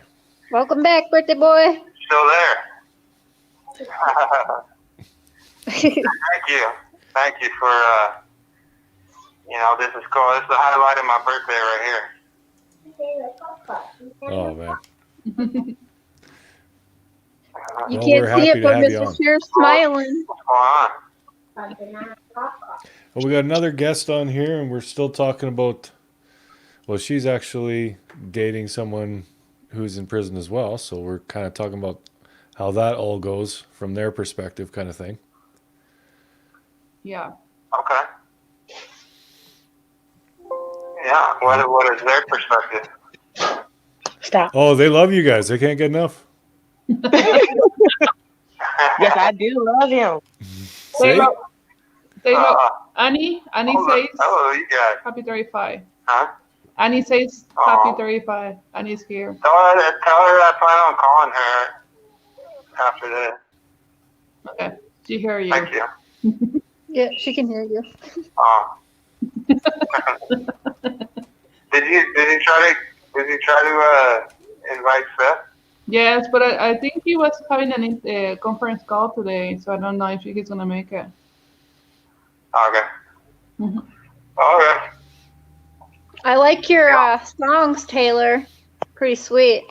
Welcome back, birthday boy. Still there. Thank you. Thank you for, this is cool. This is the highlight of my birthday right here. Oh, man. You Well, can't we're see happy it, to but have you Mr. on. Shear's smiling. What's going on? Well, we got another guest on here, and we're still talking about. Well, she's actually dating someone who's in prison as well, so we're kind of talking about how that all goes from their perspective, kind of thing. Yeah. Okay. Yeah, what is their perspective? Stop. Oh, they love you guys. They can't get enough. Yes, I do love him. See? Taylor, Annie says hello, you guys. happy 35. Huh? Annie says Aw. happy 35. Annie's here. Tell her I plan on calling her after this. Okay. She hear you. Thank you. Yeah, she can hear you. Did you try to invite Seth? Yes, but I think he was having a conference call today, so I don't know if he's gonna make it. Okay. Mhm. All right. I like your songs, Taylor. Pretty sweet.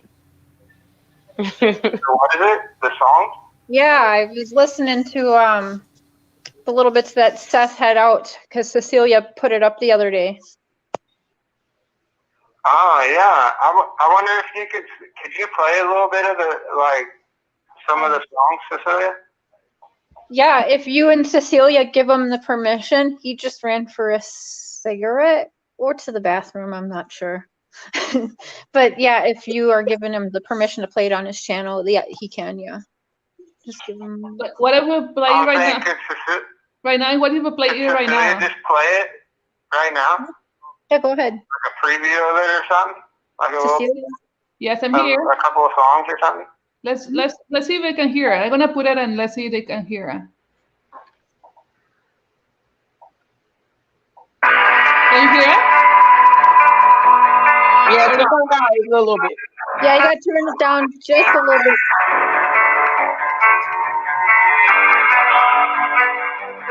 So what is it? The song? Yeah, I was listening to the little bits that Seth had out because Cecilia put it up the other day. Oh yeah. I wonder if could you play a little bit of some of the songs, Cecilia? Yeah, if you and Cecilia give him the permission, he just ran for a cigarette or to the bathroom, I'm not sure. But yeah, if you are giving him the permission to play it on his channel, yeah, he can, yeah. Just give him. But what if we play it right now? Right now, what if we play it right now? Just play it right now? Yeah, go ahead. Like a preview of it or something? Like Cecilia? Yes, I'm here. a couple of songs or something? Let's see if they can hear it. I'm gonna put it and let's see if they can hear it. Can you hear it? Yeah, turn it down a little bit. Yeah, you gotta turn it down just a little bit.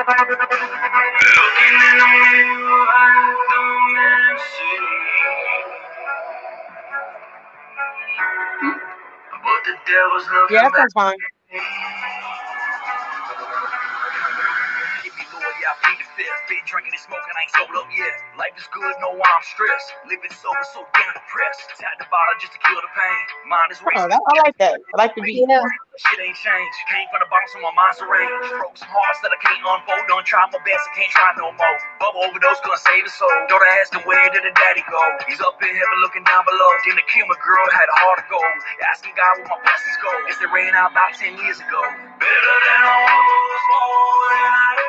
Looking in the mirror, I don't see. But the devil's looking Yeah, that back. sounds fine. Give me Lord, yeah, I plead the fifth. Been drinking and smoking, I ain't sold up yet. Life is good, no I'm stressed. Living sober, so damn depressed. Tap the bottle just to kill the pain. Mind is Oh, racing. I like that. I like the beat. Yeah. Shit ain't changed. Came from the bottom, so my mind's arranged. Broke some hearts that I can't unfold. Don't try my best, I can't try no more. Bubble overdose gonna save his soul. Daughter asked him where did the daddy go? He's up in heaven looking down below. Then the Kimmer girl had a heart of gold. Asking God where my blessings go. Guess they ran out about 10 years ago. Better than I was, more than I am.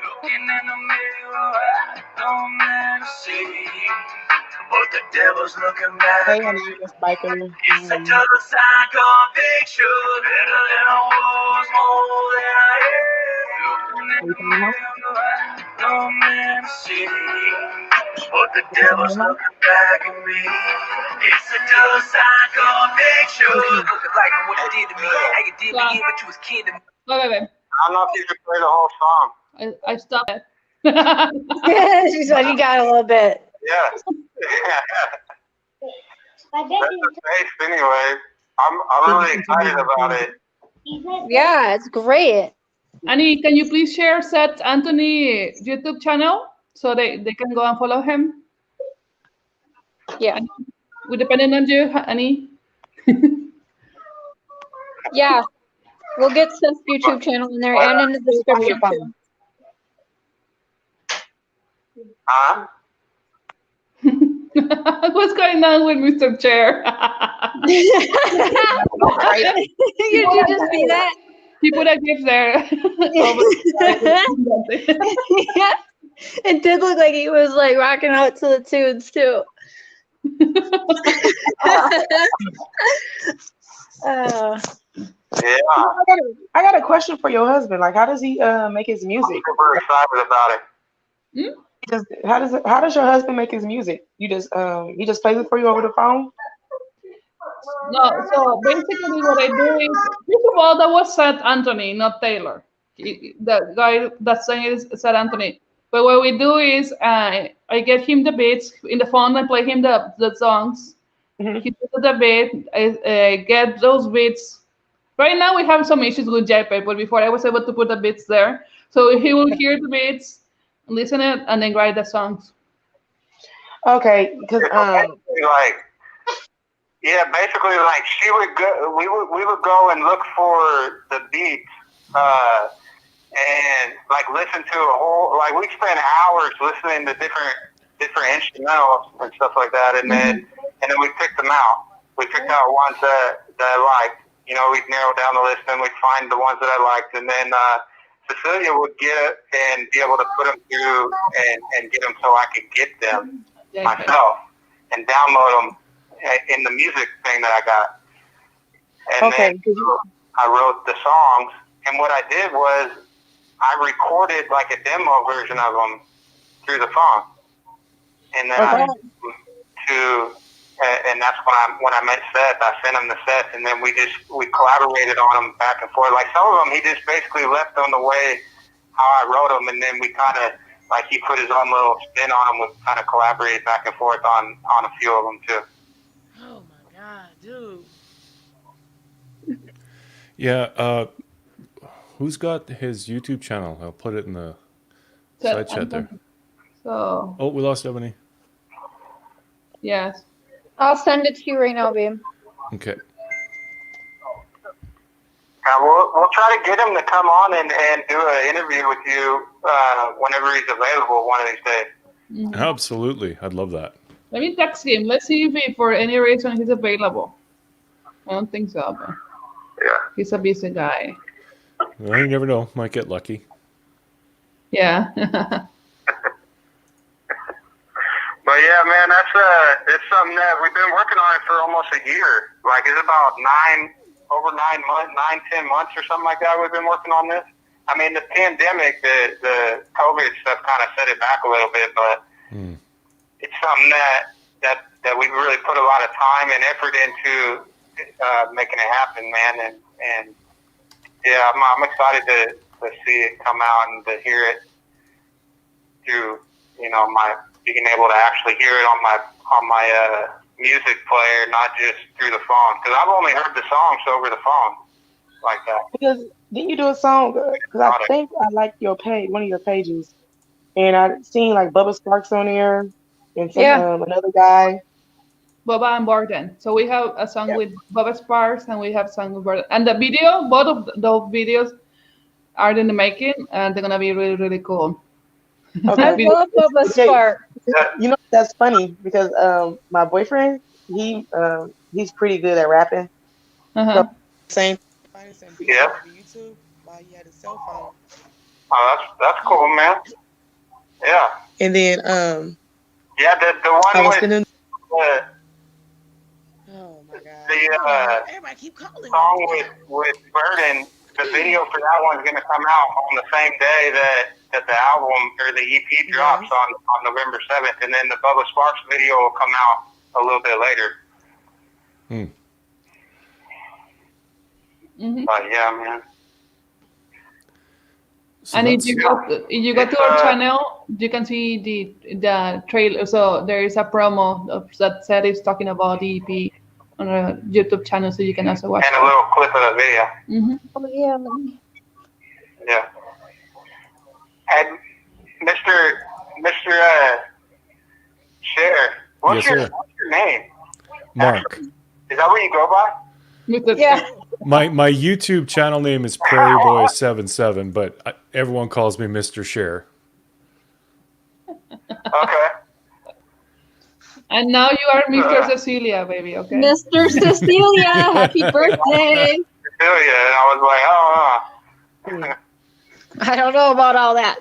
Looking in the mirror, I don't see. But the devil's looking back. Hey, honey, this biker. It's another sign conviction. Better than I was, more than I am. Looking in the mirror, I don't see. But the devil's looking back at me. It's another sign conviction. Looking like what you did to me. How you did me in, but you was kin to me. Wait. I don't know if you can play the whole song. I stopped it. She said you got a little bit. Yeah. That's the taste anyway. I'm really excited about it. Yeah, it's great. Annie, can you please share Seth Anthony YouTube channel so they can go and follow him? Yeah. We depending on you, Annie. Yeah. We'll get Seth's YouTube channel in there and in the description too. Huh? What's going on with Mr. Chair? Did you just see that? He put a gift there. Yeah. It did look like he was like rocking out to the tunes too. Yeah. I got a question for your husband. Like, how does he make his music? Super excited about it. How does your husband make his music? You just he just plays it for you over the phone? No, so basically what I do is, first of all, that was Seth Anthony, not Taylor. The guy that sang it is Seth Anthony. But what we do is I get him the beats in the phone. I play him the songs. Mm-hmm. He does the beat. I get those beats. Right now we have some issues with JPEG, but before I was able to put the beats there. So he will hear the beats, listen it, and then write the songs. Okay, because Like, yeah, basically, like she would go, we would go and look for the beats, and like listen to a whole, like we spend hours listening to different instrumentals and stuff like that, and then we picked them out. We picked out ones that I liked. You know, we'd narrow down the list, and we'd find the ones that I liked, and then Cecilia would get and be able to put them through and get them so I could get them myself and download them in the music thing that I got. And then I wrote the songs, and what I did was I recorded like a demo version of them through the phone, and then I and that's when I met Seth. I sent him the Seth, and then we collaborated on them back and forth. Like some of them, he just basically left them the way how I wrote them, and then we kind of like he put his own little spin on them. We kind of collaborated back and forth on a few of them too. Oh my God, dude. Yeah. Who's got his YouTube channel? I'll put it in the side chat there. So. Oh, we lost Ebony. Yes. I'll send it to you right now, babe. Okay. We'll try to get him to come on and do an interview with you whenever he's available one of these days. Mm-hmm. Absolutely. I'd love that. Let me text him. Let's see if for any reason he's available. I don't think so, but yeah, he's a busy guy. Well, you never know. Might get lucky. Yeah. But yeah, man, it's something that we've been working on it for almost a year. Like it's about 10 months or something like that. We've been working on this. I mean, the pandemic, the COVID stuff kind of set it back a little bit, but it's something that we really put a lot of time and effort into making it happen, man. And yeah, I'm excited to see it come out and to hear it through, my being able to actually hear it on my music player, not just through the phone. Because I've only heard the songs over the phone like that. Because didn't you do a song? Because I think I like your page, one of your pages, and I've seen like Bubba Sparks on there and some another guy. Bubba and Barton. So we have a song with Bubba Sparks and we have a song with Barton. And the video, both of those videos are in the making and they're gonna be really, really cool. Okay. I love Bubba Sparks. That's funny because my boyfriend, he's pretty good at rapping. Uh-huh. So, same. Yeah. YouTube while he had his cell phone. Oh, that's cool, man. Yeah. And then yeah, the one with Oh my God. the everybody keep calling song with Burden, the video for that one's gonna come out on the same day that the album or the EP drops on November 7th, and then the Bubba Sparks video will come out a little bit later. Mm-hmm. But yeah, man. So And that's if you go to our channel, you can see the trailer. So there is a promo that Seth is talking about the EP on our YouTube channel, so you can also watch And a it. little clip of the video. Oh yeah. Let me... Yeah. And Mr. Cher, Yes, sir. what's your name? Mark. Is that what you go by? Yeah. My YouTube channel name is Prairie Boy 77, but everyone calls me Mr. Share. Okay. And now you are Mr. Cecilia, baby. Okay. Mr. Cecilia, happy birthday! Cecilia, and I was like, oh. I don't know about all that.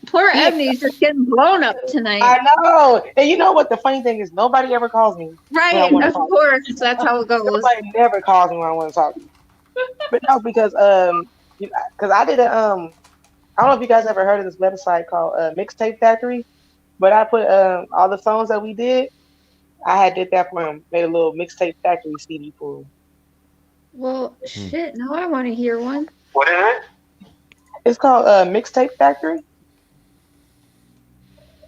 Poor Ebony's just getting blown up tonight. I know. And you know what? The funny thing is, nobody ever calls me. Right, of course. That's how it goes. Nobody never calls me when I want to talk. But no, because I did a I don't know if you guys ever heard of this website called Mixtape Factory, but I put all the songs that we did. I did that for him. Made a little Mixtape Factory CD for him. Well, shit. Now I want to hear one. What is it? It's called Mixtape Factory,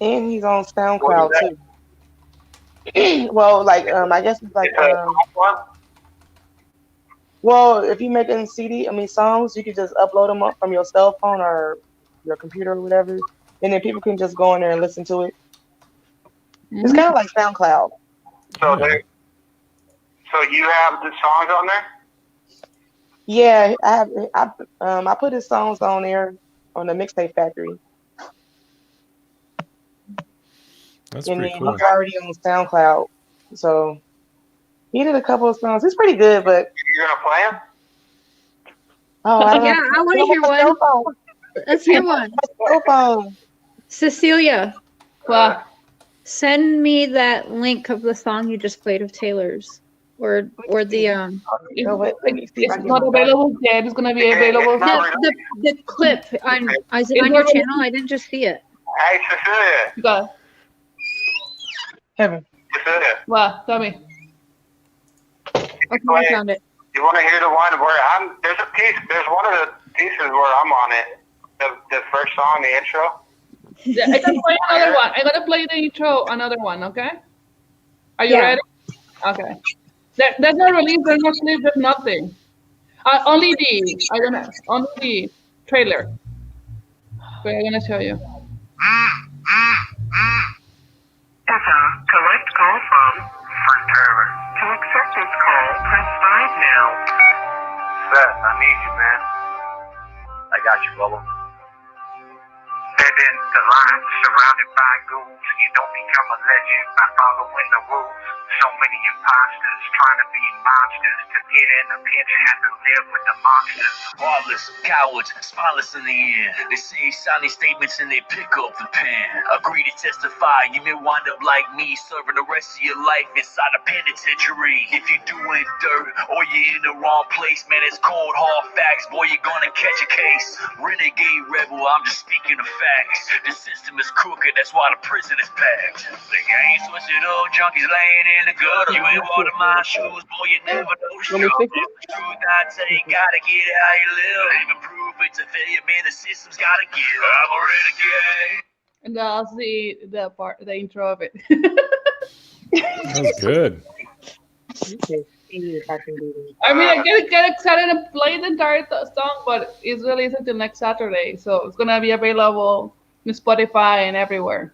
and he's on SoundCloud too. Well, like I guess it's like well, if you making songs, you could just upload them up from your cell phone or your computer or whatever, and then people can just go in there and listen to it. It's kind of like SoundCloud. So you have the songs on there? Yeah, I put his songs on there on the Mixtape Factory. That's and pretty then cool. He's already on SoundCloud, so he did a couple of songs. It's pretty good, but you're gonna play them? Oh, I don't know. I want to hear one. Let's hear one. Cecilia, what? Send me that link of the song you just played of Taylor's, or the It's not available yet. It's gonna be available. The clip. Is it on your channel? I didn't just see it. Hey, Cecilia. Go. Kevin. Cecilia. What? Tell me. Okay, I found it. You want to hear the one where there's a piece, there's one of the pieces where I'm on it. The first song, the intro. Yeah, I can play another one. I'm gonna play the intro, another one, okay? Are you ready? Okay. There's no release, there's no clip, there's nothing. Only the trailer. But I'm gonna show you. That's a collect call from First Taylor. To accept this call, press 5 now. Seth, I need you, man. I got you, Bubba. Dead in the line, surrounded by ghouls. You don't become a legend by following the rules. So many imposters trying to be monsters. To get in the picture, have to live with the monsters. Heartless, cowards, spineless in the end. They say signing statements and they pick up the pen. Agree to testify, you may wind up like me, serving the rest of your life inside a penitentiary. If you're doing dirt or you're in the wrong place, man, it's cold hard facts. Boy, you're gonna catch a case. Renegade rebel, I'm just speaking of facts. The system is crooked, that's why the prison is packed. The game's twisted up, junkies laying in the gutter. You ain't water my shoes, boy, you never know the struggle. Truth I take, gotta get how you live. Even proof it's a failure, man, the system's gotta give. I'm a renegade. And that's the intro of it. That was good. I mean, I get excited to play the entire song, but it's released until next Saturday, so it's gonna be available on Spotify and everywhere.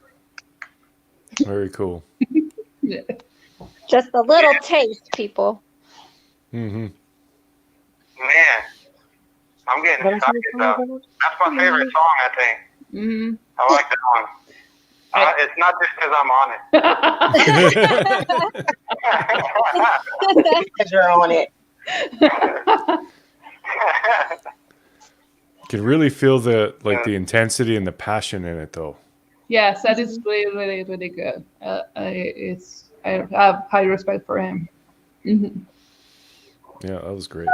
Very cool. Yeah. Just a little taste, people. Mm-hmm. Man, I'm getting excited though. That's my favorite song, I think. Mm-hmm. I like that one. It's not just because I'm on it. Because you're on it. Can really feel the intensity and the passion in it, though. Yes, that is really, really, really good. I have high respect for him. Mm-hmm. Yeah, that was great.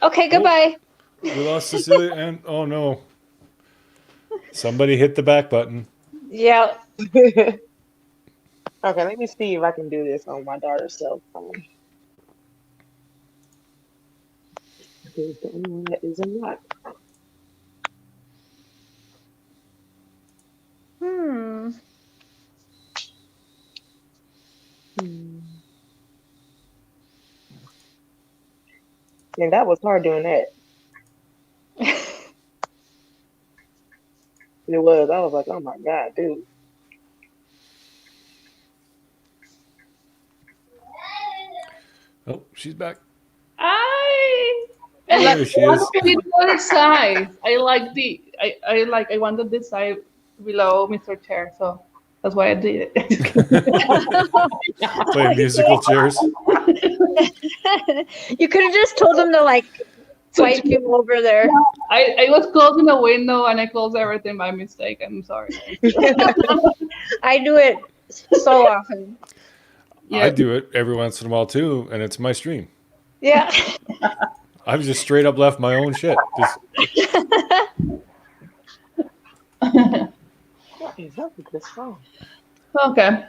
Okay, goodbye. We lost Cecilia, and oh no, somebody hit the back button. Yeah. Okay, let me see if I can do this on my daughter's cell phone. It's the only one that isn't locked. Hmm. Hmm. And that was hard doing that. It was. I was like, oh my God, dude. Oh, she's back. I like There I she wanted is. to be the other side. I wanted this side below Mr. Chair, so that's why I did it. Playing musical chairs. You could have just told him to like So swipe you over there. I was closing the window and I closed everything by mistake. I'm sorry. I do it so often. I Yeah. do it every once in a while too, and it's my stream. Yeah. I've just straight up left my own shit. Just What is up with this phone? Okay.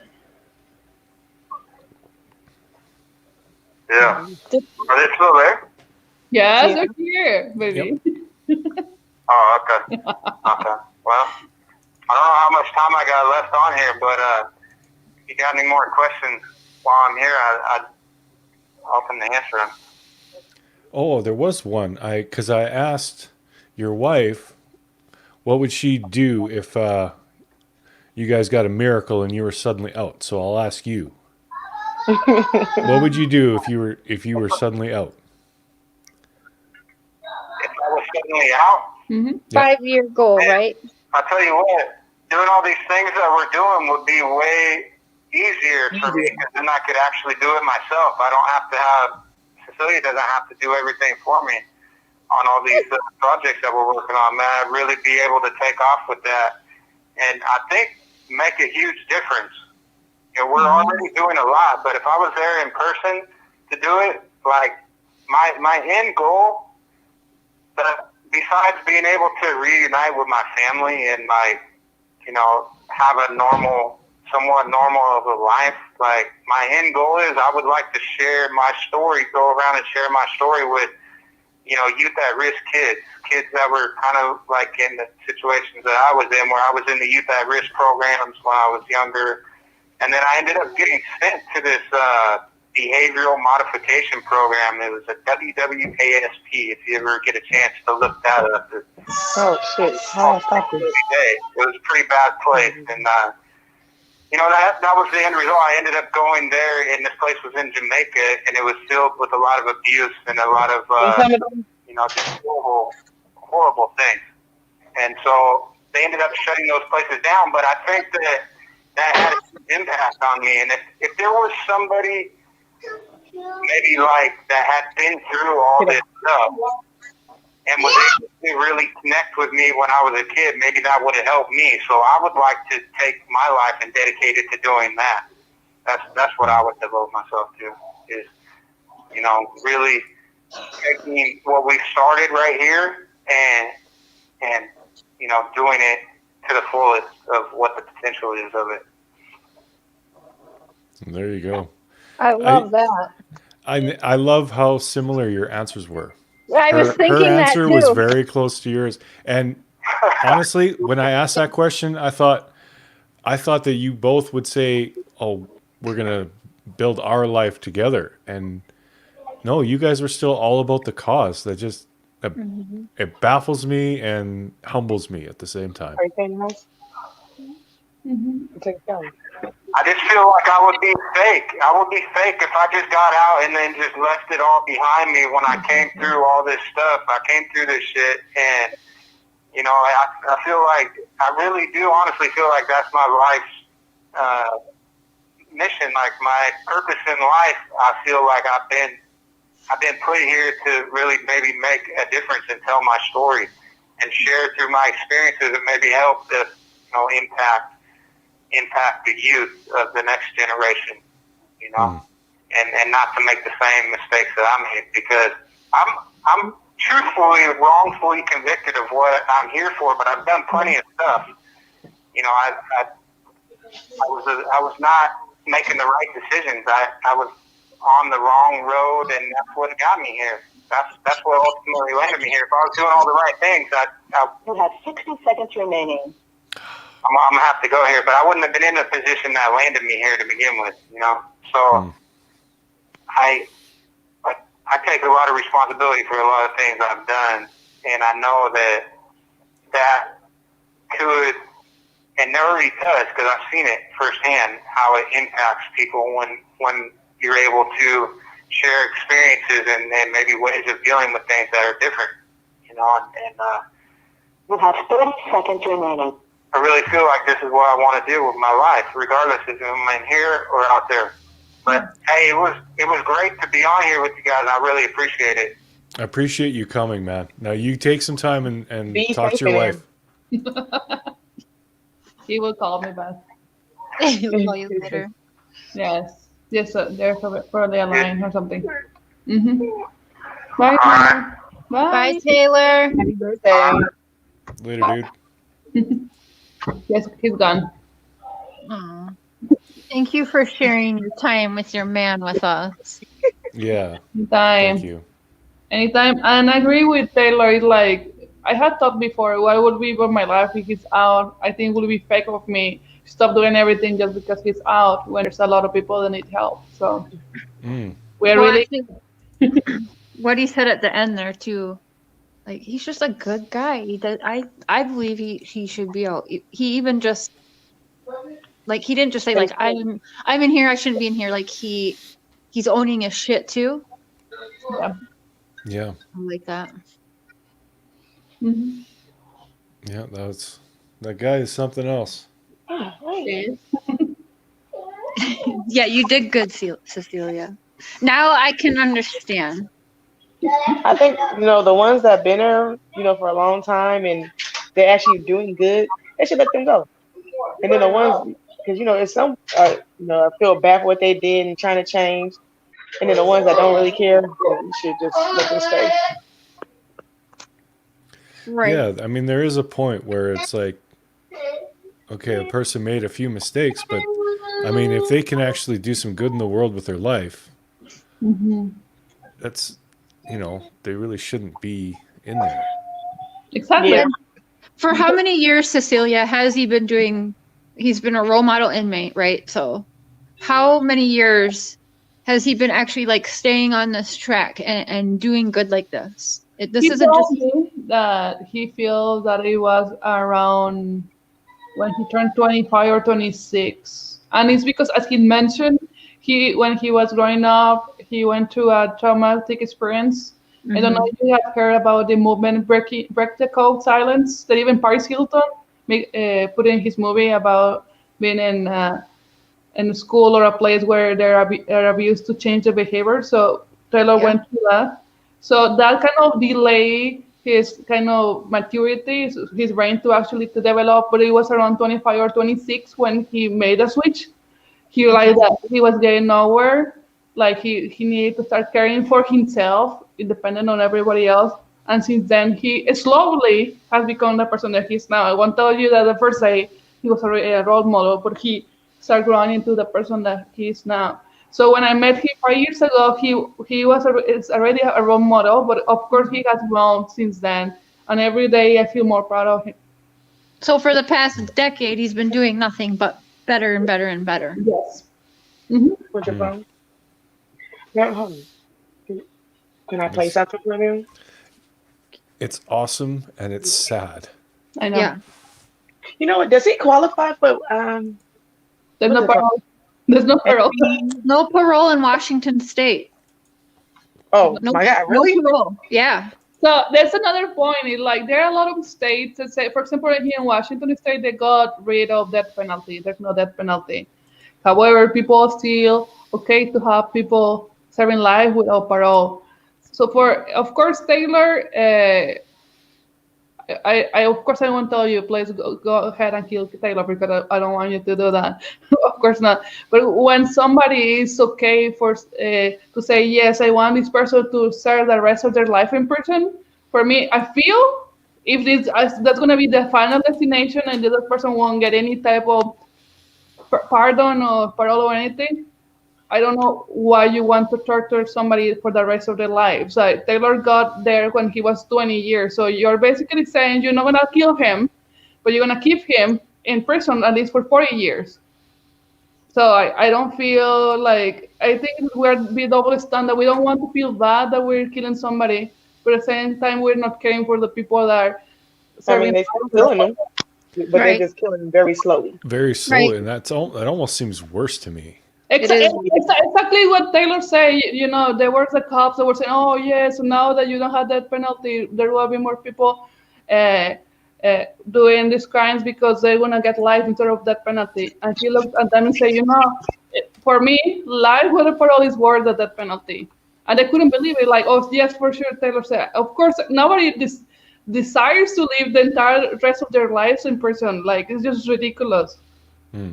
Yeah. Are they still there? Yes, Yeah. they're here, baby. Oh, okay. Okay. Well, I don't know how much time I got left on here, but if you got any more questions while I'm here, I'd open to answer them. oh, there was one. Because I asked your wife, what would she do if you guys got a miracle and you were suddenly out? So I'll ask you, what would you do if you were suddenly out? If I was suddenly out, Mm-hmm. Yep. 5-year goal, right? I'll tell you what, doing all these things that we're doing would be way easier for me because then I could actually do it myself. I don't have to have, Cecilia doesn't have to do everything for me on all these projects that we're working on. Man, I'd really be able to take off with that. And I think make a huge difference. You know, we're already doing a lot, but if I was there in person to do it, like my end goal, but besides being able to reunite with my family and like, you know, have a normal, somewhat normal of a life, like my end goal is I would like to share my story, go around and share my story with, you know, youth at risk kids that were kind of like in the situations that I was in, where I was in the youth at risk programs when I was younger. And then I ended up getting sent to this behavioral modification program. It was a WWASP, if you ever get a chance to look that up. Oh shit! Oh, stop it. It was a pretty bad place. And, you know, that was the end result. I ended up going there, and this place was in Jamaica, and it was filled with a lot of abuse and a lot of, you know, just horrible things. And so they ended up shutting those places down. But I think that had an impact on me. And if there was somebody maybe like that had been through all this stuff and was able to really connect with me when I was a kid, maybe that would have helped me. So I would like to take my life and dedicate it to doing that. That's what I would devote myself to, is, you know, really taking what we started right here and you know, doing it to the fullest of what the potential is of it. There you go. I love that. I love how similar your answers were. I was Her thinking that answer was too. very close to yours. And honestly, when I asked that question, I thought that you both would say, "Oh, we're gonna build our life together." And no, you guys are still all about the cause. That just it baffles me and humbles me at the same time. Are you paying the house? Take it down. I just feel like I would be fake. I would be fake if I just got out and then just left it all behind me when I came through all this stuff. I came through this shit, and, you know, I feel like, I really do honestly feel like that's my life's mission, like my purpose in life. I feel like I've been put here to really maybe make a difference and tell my story and share through my experiences and maybe help to, you know, impact the youth of the next generation, you know, and not to make the same mistakes that I made, because I'm truthfully, wrongfully convicted of what I'm here for, but I've done plenty of stuff. You know, I was not making the right decisions. I was on the wrong road, and that's what got me here. That's what ultimately landed me here. If I was doing all the right things, You have 60 seconds remaining. I'm gonna have to go here, but I wouldn't have been in the position that landed me here to begin with, you know. So I I take a lot of responsibility for a lot of things I've done, and I know that could and never really does, because I've seen it firsthand how it impacts people when you're able to share experiences and maybe ways of dealing with things that are different, you know. You have 30 seconds remaining. I really feel like this is what I want to do with my life, regardless if I'm in here or out there. But hey, it was great to be on here with you guys. I really appreciate it. I appreciate you coming, man. Now you take some time and Be talk to safe your in wife. He will call me back. He'll call you later. Yes. Yes, there's probably a line or something. Bye, Taylor. Bye, Bye. Taylor. Happy birthday. Later, dude. Yes, he's gone. Aw. Thank you for sharing your time with your man with us. Yeah. Anytime. Thank you. Anytime. And I agree with Taylor. It's like, I had thought before, what would be about my life if he's out? I think it would be fake of me. Stop doing everything just because he's out when there's a lot of people that need help. So we're Well, really. I think what he said at the end there too, like he's just a good guy. I believe he should be out. He even just like he didn't just say like I'm in here, I shouldn't be in here. Like he's owning his shit too. Yeah. Yeah. I like that. Mhm. Yeah. That guy is something else. Yes. Yeah, you did good, Cecilia. Now I can understand. I think the ones that been there, for a long time and they're actually doing good, they should let them go. And then the ones, because it's some, I feel bad for what they did and trying to change. And then the ones that don't really care, you should just let them stay. Right. Yeah. I mean, there is a point where it's like, okay, a person made a few mistakes, but I mean, if they can actually do some good in the world with their life, that's, they really shouldn't be in there. Exactly. Yeah. For how many years, Cecilia, has he been doing? He's been a role model inmate, right? So, how many years has he been actually like staying on this track and doing good like this? This He isn't told just me that he feels that it was around when he turned 25 or 26. And it's because, as he mentioned, when he was growing up, he went through a traumatic experience. I don't know if you have heard about the movement Break the Code Silence that even Paris Hilton put in his movie about being in a school or a place where they're abused to change the behavior. So Taylor went through that. So that kind of delay his kind of maturity, his brain to actually to develop. But it was around 25 or 26 when he made a switch. He realized that he was getting nowhere. Like he needed to start caring for himself, independent on everybody else. And since then, he slowly has become the person that he's now. I won't tell you that the first day he was already a role model, but he started growing into the person that he is now. So when I met him 5 years ago, he was is already a role model, but of course he has grown since then. And every day I feel more proud of him. so for the past decade, he's been doing nothing but better and better and better. Yes. What's your phone? Yeah, hold on. Can I play something for them? It's awesome and it's sad. I know. Yeah. You know what? Does he qualify for There's no what's it called? parole. There's no parole. No parole in Washington State. Oh No, my God, really? No parole. Yeah. So that's another point. It's like there are a lot of states that say, for example, right here in Washington State, they got rid of death penalty. There's no death penalty. However, people still okay to have people serving life without parole. So of course, Taylor, I of course I won't tell you, please go ahead and kill Taylor because I don't want you to do that. Of course not. But when somebody is okay to say yes, I want this person to serve the rest of their life in prison. For me, I feel if that's gonna be the final destination and the other person won't get any type of pardon or parole or anything, I don't know why you want to torture somebody for the rest of their lives. Like Taylor got there when he was 20 years, so you're basically saying you're not gonna kill him, but you're gonna keep him in prison at least for 40 years. So I don't feel like I think we're be double standard. We don't want to feel bad that we're killing somebody, but at the same time we're not caring for the people that are I mean, serving. they still killing them, but they're Right. just killing them very slowly. Very Right. slowly, and that almost seems worse to me. It is. Exactly what Taylor said. You know, there were the cops that were saying, "Oh yes, so now that you don't have that penalty, there will be more people uh, doing these crimes because they're gonna get life instead of that penalty." And he looked at them and said, "You know, for me, life with a parole is worth the death penalty." And they couldn't believe it. Like, "Oh yes, for sure." Taylor said, "Of course, nobody desires to live the entire rest of their lives in prison. Like, it's just ridiculous." Hmm.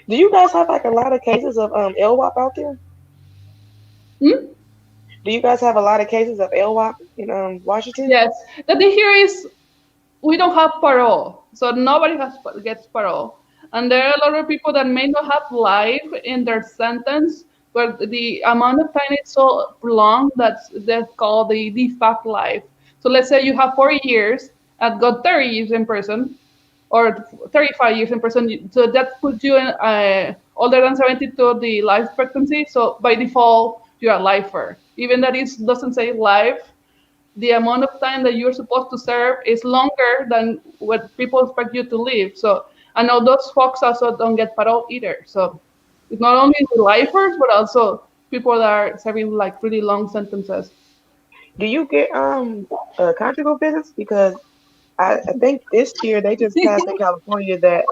Do you guys have like a lot of cases of LWAP out there? Hmm? Do you guys have a lot of cases of LWAP in Washington? Yes. The thing here is we don't have parole, so nobody gets parole, and there are a lot of people that may not have life in their sentence, but the amount of time is so long that's called the de facto life. So let's say you have 40 years and got 30 years in prison, or 35 years in prison. So that puts you in older than 72, the life expectancy. So by default, you're a lifer, even that it doesn't say life. The amount of time that you're supposed to serve is longer than what people expect you to live. So, and all those folks also don't get parole either. So, it's not only the lifers, but also people that are serving like really long sentences. Do you get conjugal visits? Because I think this year they just passed in California that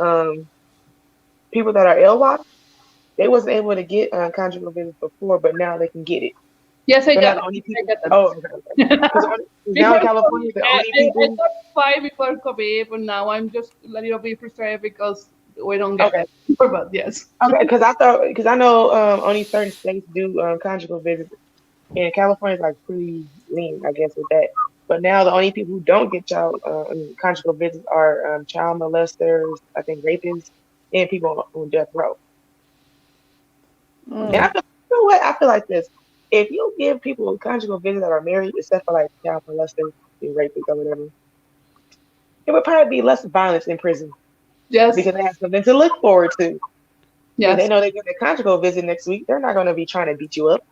people that are LWAP, they wasn't able to get conjugal visits before, but now they can get it. Yes, I So now get the only I people. get Oh, okay, okay. Because now Before in COVID, California, the only I people. got five before COVID, but now I'm just a little bit frustrated because we don't get Okay, it. But yes. okay. Because I know only certain states do conjugal visits, and California is like pretty lean, I guess, with that. But now the only people who don't get conjugal visits are child molesters, I think rapists, and people on death row. And Mm. I feel, you know what? I feel like this. If you give people conjugal visits that are married, except for like child molesters and rapists or whatever, it would probably be less violence in prison Yes. because they have something to look forward to. If they Yes. know they get a conjugal visit next week, they're not going to be trying to beat you up.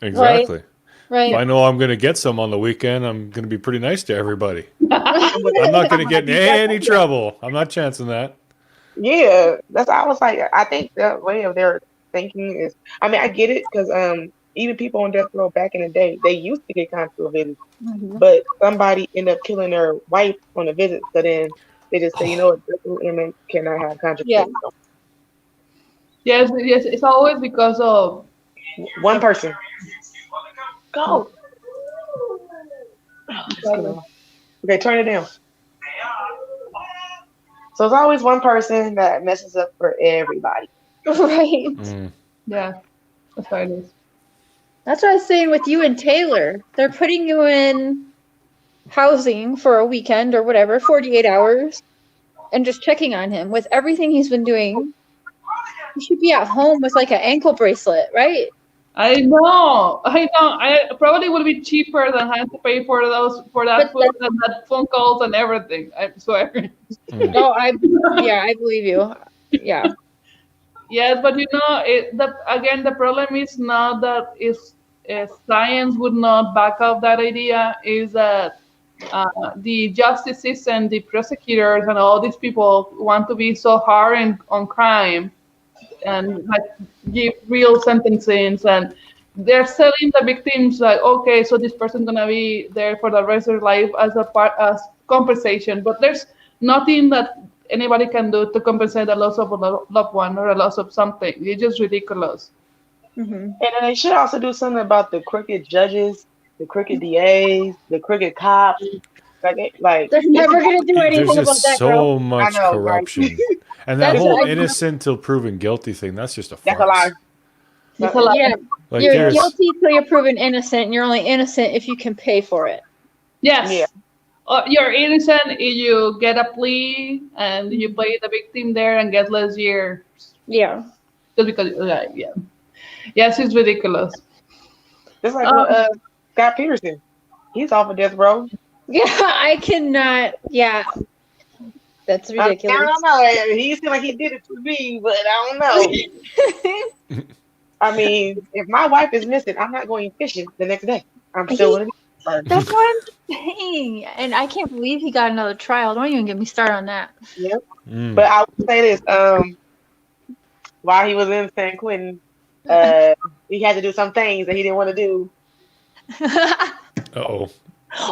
Right. Exactly. If Right. I know I'm going to get some on the weekend, I'm going to be pretty nice to everybody. And with I'm that, not going I'm to gonna get in beat that any lady up. trouble. I'm not chancing that. Yeah, that's I was like, I think that way of their thinking is. I mean, I get it because even people on death row back in the day, they used to get conjugal visits, Mhm. but somebody ended up killing their wife on a visit, so then they just say, you know what, this inmate cannot have conjugal Yeah. visits. Yes, yes, it's always because of One person, go. Just came exactly. off. Okay, turn it down. So it's always one person that messes up for everybody. Right. Mm. Yeah, that's how it is. That's what I was saying with you and Taylor. They're putting you in housing for a weekend or whatever, 48 hours, and just checking on him with everything he's been doing. He should be at home with like an ankle bracelet, right? I know, I know. I probably would be cheaper than having to pay for But that food that's and that phone calls and everything. I swear. Mm. no, yeah, I believe you. Yeah. Yes, but you know, again, the problem is not that is science would not back up that idea. Is that the justice system, the prosecutors, and all these people want to be so hard on crime and like give real sentencing, and they're selling the victims like, okay, so this person's gonna be there for the rest of their life as a part as compensation, but there's nothing that anybody can do to compensate the loss of a loved one or a loss of something. It's just ridiculous. Hmm. And then they should also do something about the crooked judges, the crooked DAs, the crooked cops. Like They're it's never gonna do There's anything just about that, girl. so I much know, right? corruption. And that That's It's whole I, innocent till proven guilty thing, that's just a that's a lie. farce. It's a lot. yeah. Like You're Yeah, there's guilty till you're proven innocent, and you're only innocent if you can pay for it. yeah. Yes. You're innocent if you get a plea and you play the victim there and get less years Yeah. just because, yeah. Yes, it's ridiculous. Just like what Um, Scott Peterson. He's off of death row. Yeah, I cannot. Yeah, that's I ridiculous. don't know. He seemed like he did it for me, but I don't know. I mean, if my wife is missing, I'm not going fishing the next day. I'm still He, going to be her. that's what I'm saying. And I can't believe he got another trial. Don't even get me started on that. Yep. Mm. But I would say this: while he was in San Quentin, he had to do some things that he didn't want to do. Uh-oh.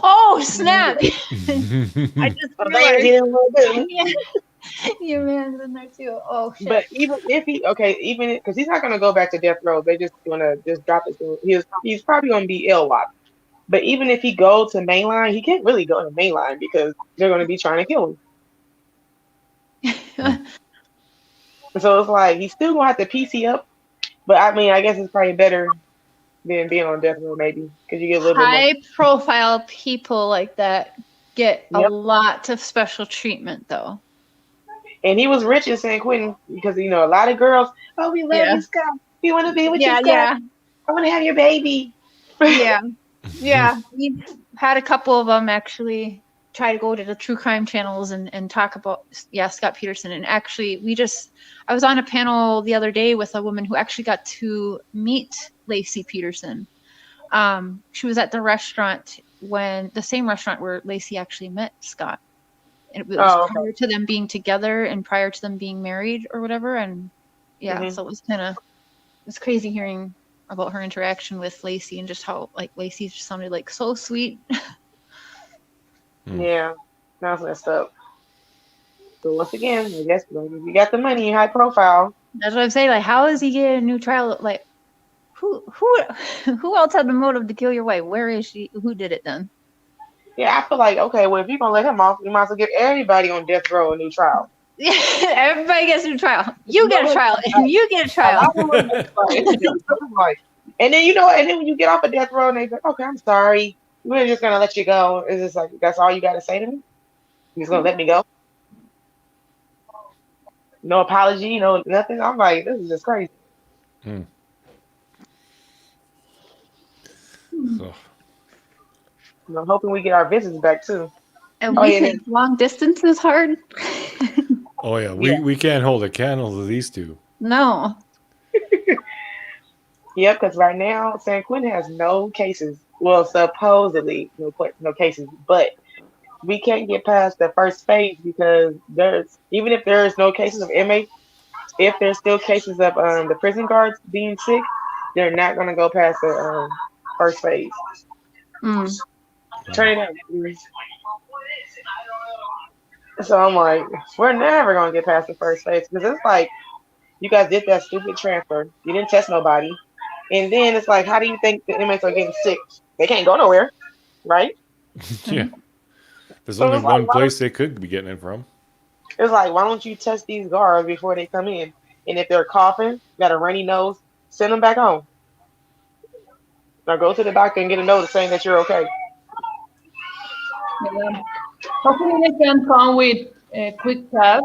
Oh, snap. I Mm. just Some things he realized. didn't want to do. Yeah, your man's in there too. Oh, But shit. even if he, okay, even because he's not gonna go back to death row, they just gonna just drop it. To, he's probably gonna be ill locked. But even if he go to mainline, he can't really go to mainline because they're gonna be trying to kill him. So it's like he's still gonna have to PC up. But I mean, I guess it's probably better than being on death row maybe because you get a little bit more. High profile people like that get a Yep. lot of special treatment, though. And he was rich in San Quentin because a lot of girls. Oh, we love Yeah. you, Scott. We want to be with you, Yeah, Scott. yeah, I want to have your baby. yeah, yeah. We've had a couple of them actually try to go to the true crime channels and talk about, yeah, Scott Peterson. And actually, I was on a panel the other day with a woman who actually got to meet Lacey Peterson. She was at the same restaurant where Lacey actually met Scott. And it was Oh, okay. prior to them being together and prior to them being married or whatever. And yeah, Mhm. so it's crazy hearing about her interaction with Lacey and just how like Lacey just sounded like so sweet. Yeah, that's messed up. So once again, I guess if you got the money, you high profile. That's what I'm saying. Like, how is he getting a new trial? Like, who else had the motive to kill your wife? Where is she? Who did it then? Yeah, I feel like okay, well if you're gonna let him off, you might as well give everybody on death row a new trial. Everybody gets a new trial. You You know get a what? trial, and you get a trial. Like, and then and then when you get off of death row and they go, okay, I'm sorry, we're just gonna let you go. It's just like that's all you gotta say to me. You're just gonna let me go. No apology, no nothing. I'm like, this is just crazy. Mm. So, I'm hoping we get our visits back too. And Oh we yeah, think long distance is hard. oh yeah, yeah. we can't hold a candle to these two. No. Yep, because right now San Quentin has no cases. Well, supposedly no cases, but we can't get past the first phase because there's even if there's no cases of inmates, if there's still cases of the prison guards being sick, they're not gonna go past the first phase. Mm. Turn it up. So I'm like, we're never gonna get past the first phase because it's like you guys did that stupid transfer. You didn't test nobody, and then it's like, how do you think the inmates are getting sick? They can't go nowhere, right? Yeah. There's So only it's like, one place they could be getting it from. why don't you test these guards before they come in? And if they're coughing, got a runny nose, send them back home. Now go to the doctor and get a notice saying that you're okay. yeah. Hopefully they can come with a quick test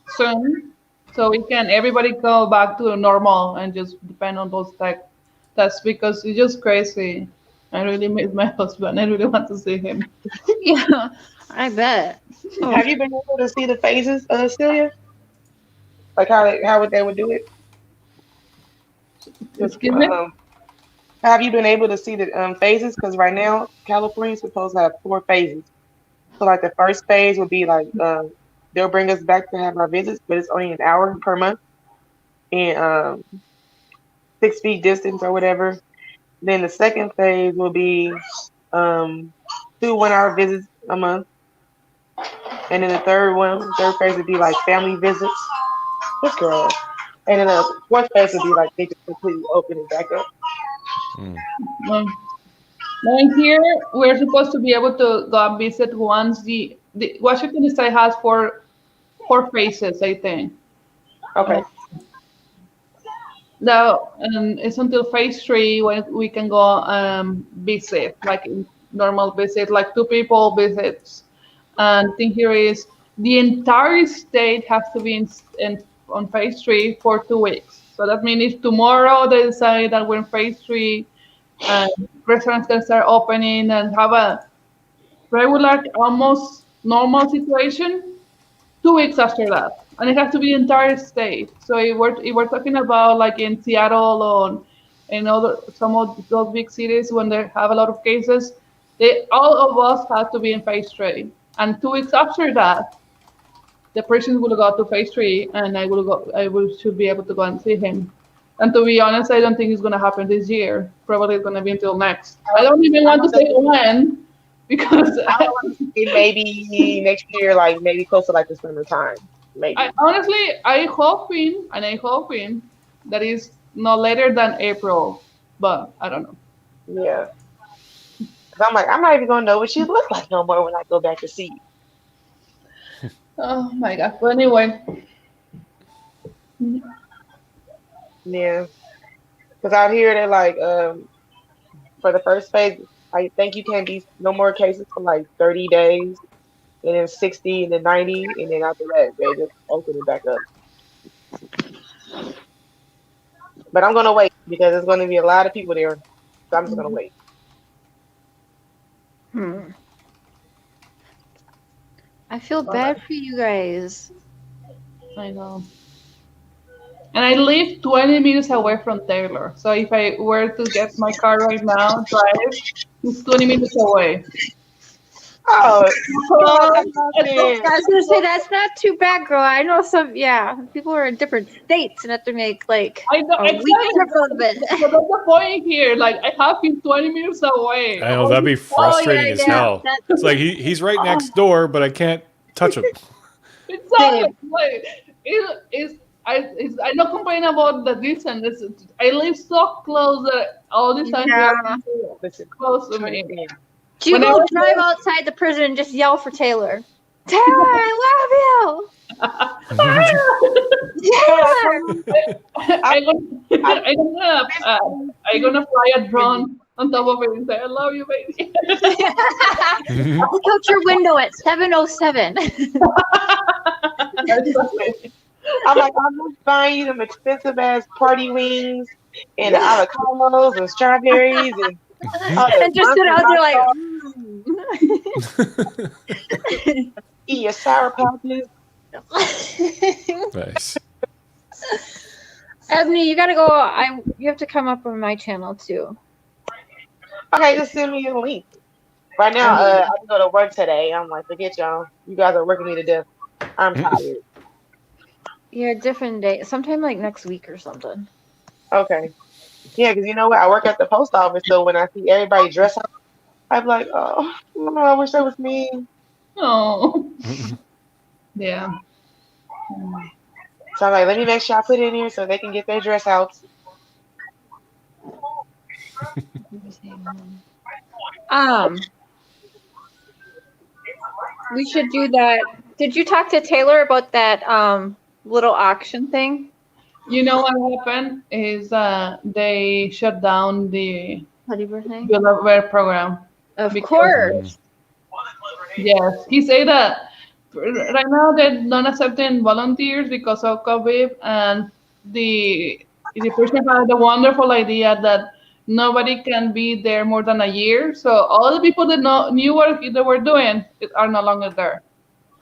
soon, so we can everybody go back to normal and just depend on those tests because it's just crazy. I really miss my husband. I really want to see him. Yeah, I bet. Oh, Have you been able to see the phases, Celia? Like how would they would do it? 'Cause, Excuse me? have you been able to see the phases? Because right now California's supposed to have 4 phases. So like the first phase would be like they'll bring us back to have our visits, but it's only an hour per month and 6 feet distance or whatever. Then the second phase will be 2 1-hour visits a month, and then the third phase would be like family visits. This girl. And then the fourth phase would be like they just completely open it back up. Mm. Um, and here we're supposed to be able to go and visit once the Washington State has four phases, I think. Okay. Now, it's until phase 3 when we can go visit, like normal visit, like 2 people visits. And the thing here is the entire state has to be in on phase 3 for 2 weeks. So that means if tomorrow they decide that we're in phase 3 and restaurants can start opening and have a regular, almost normal situation, 2 weeks after that, and it has to be the entire state. So if we're talking about like in Seattle or in other some of those big cities when they have a lot of cases, they all of us have to be in phase 3, and 2 weeks after that, the person will go to phase 3, and I will should be able to go and see him. And to be honest, I don't think it's going to happen this year. Probably it's going to be until next. I don't even want to say when, because It may be next year, like maybe close to like the summertime, maybe. I honestly, I hoping that is no later than April, but I don't know. Yeah. Cause I'm like, I'm not even gonna know what she look like no more when I go back to see you. Oh my god. But anyway, Yeah. Cause out here they're like, for the first phase, I think you can't be no more cases for like 30 days, and then 60, and then 90, and then after that they just open it back up. But I'm gonna wait because there's gonna be a lot of people there, so I'm just gonna wait. Hmm. I feel bad for you guys. I know. And I live 20 minutes away from Taylor. So if I were to get my car right now, drive, it's 20 minutes away. Oh, Oh, that's I nothing. was gonna say that's not too bad, girl. I know some, yeah, people are in different states and have to make like I know a week trip exactly. out of it. So that's the point here. Like I have him 20 minutes away. I know that'd be Oh yeah, frustrating as yeah. hell. That's It's like he's right next door, but I can't touch him. Exactly. Like, I not complain about the distance. I live so close that all this time they yeah. are Listen, close to turn me. it in. Do you When I go was drive outside the prison and just yell for Taylor? Taylor, I love you. Taylor. I'm gonna fly a drone on top of it and say, I love you, baby. Look out your window at 7:07. I'm like, I'm just buying you them expensive ass party wings and avocados and strawberries and all the And just sit monster out there hot like, eat your sour patches. Nice. Ebony, you gotta go. You have to come up on my channel too. Okay, just send me a link. Right now, I have to go to work today. I'm like, forget y'all. You guys are working me to death. I'm tired. Yeah, different day. Sometime like next week or something. Okay. Yeah, because you know what? I work at the post office, so when I see everybody dress up, I'm like, oh, I wish that was me. Oh, yeah. So I'm like, let me make sure I put it in here so they can get their dress outs. We should do that. Did you talk to Taylor about that little auction thing? You know what happened is they shut down the Happy birthday. Build-A-Bear program. Of Because course. yes, he said that right now they're not accepting volunteers because of COVID, and the person had the wonderful idea that nobody can be there more than a year. So all the people that knew what they were doing are no longer there.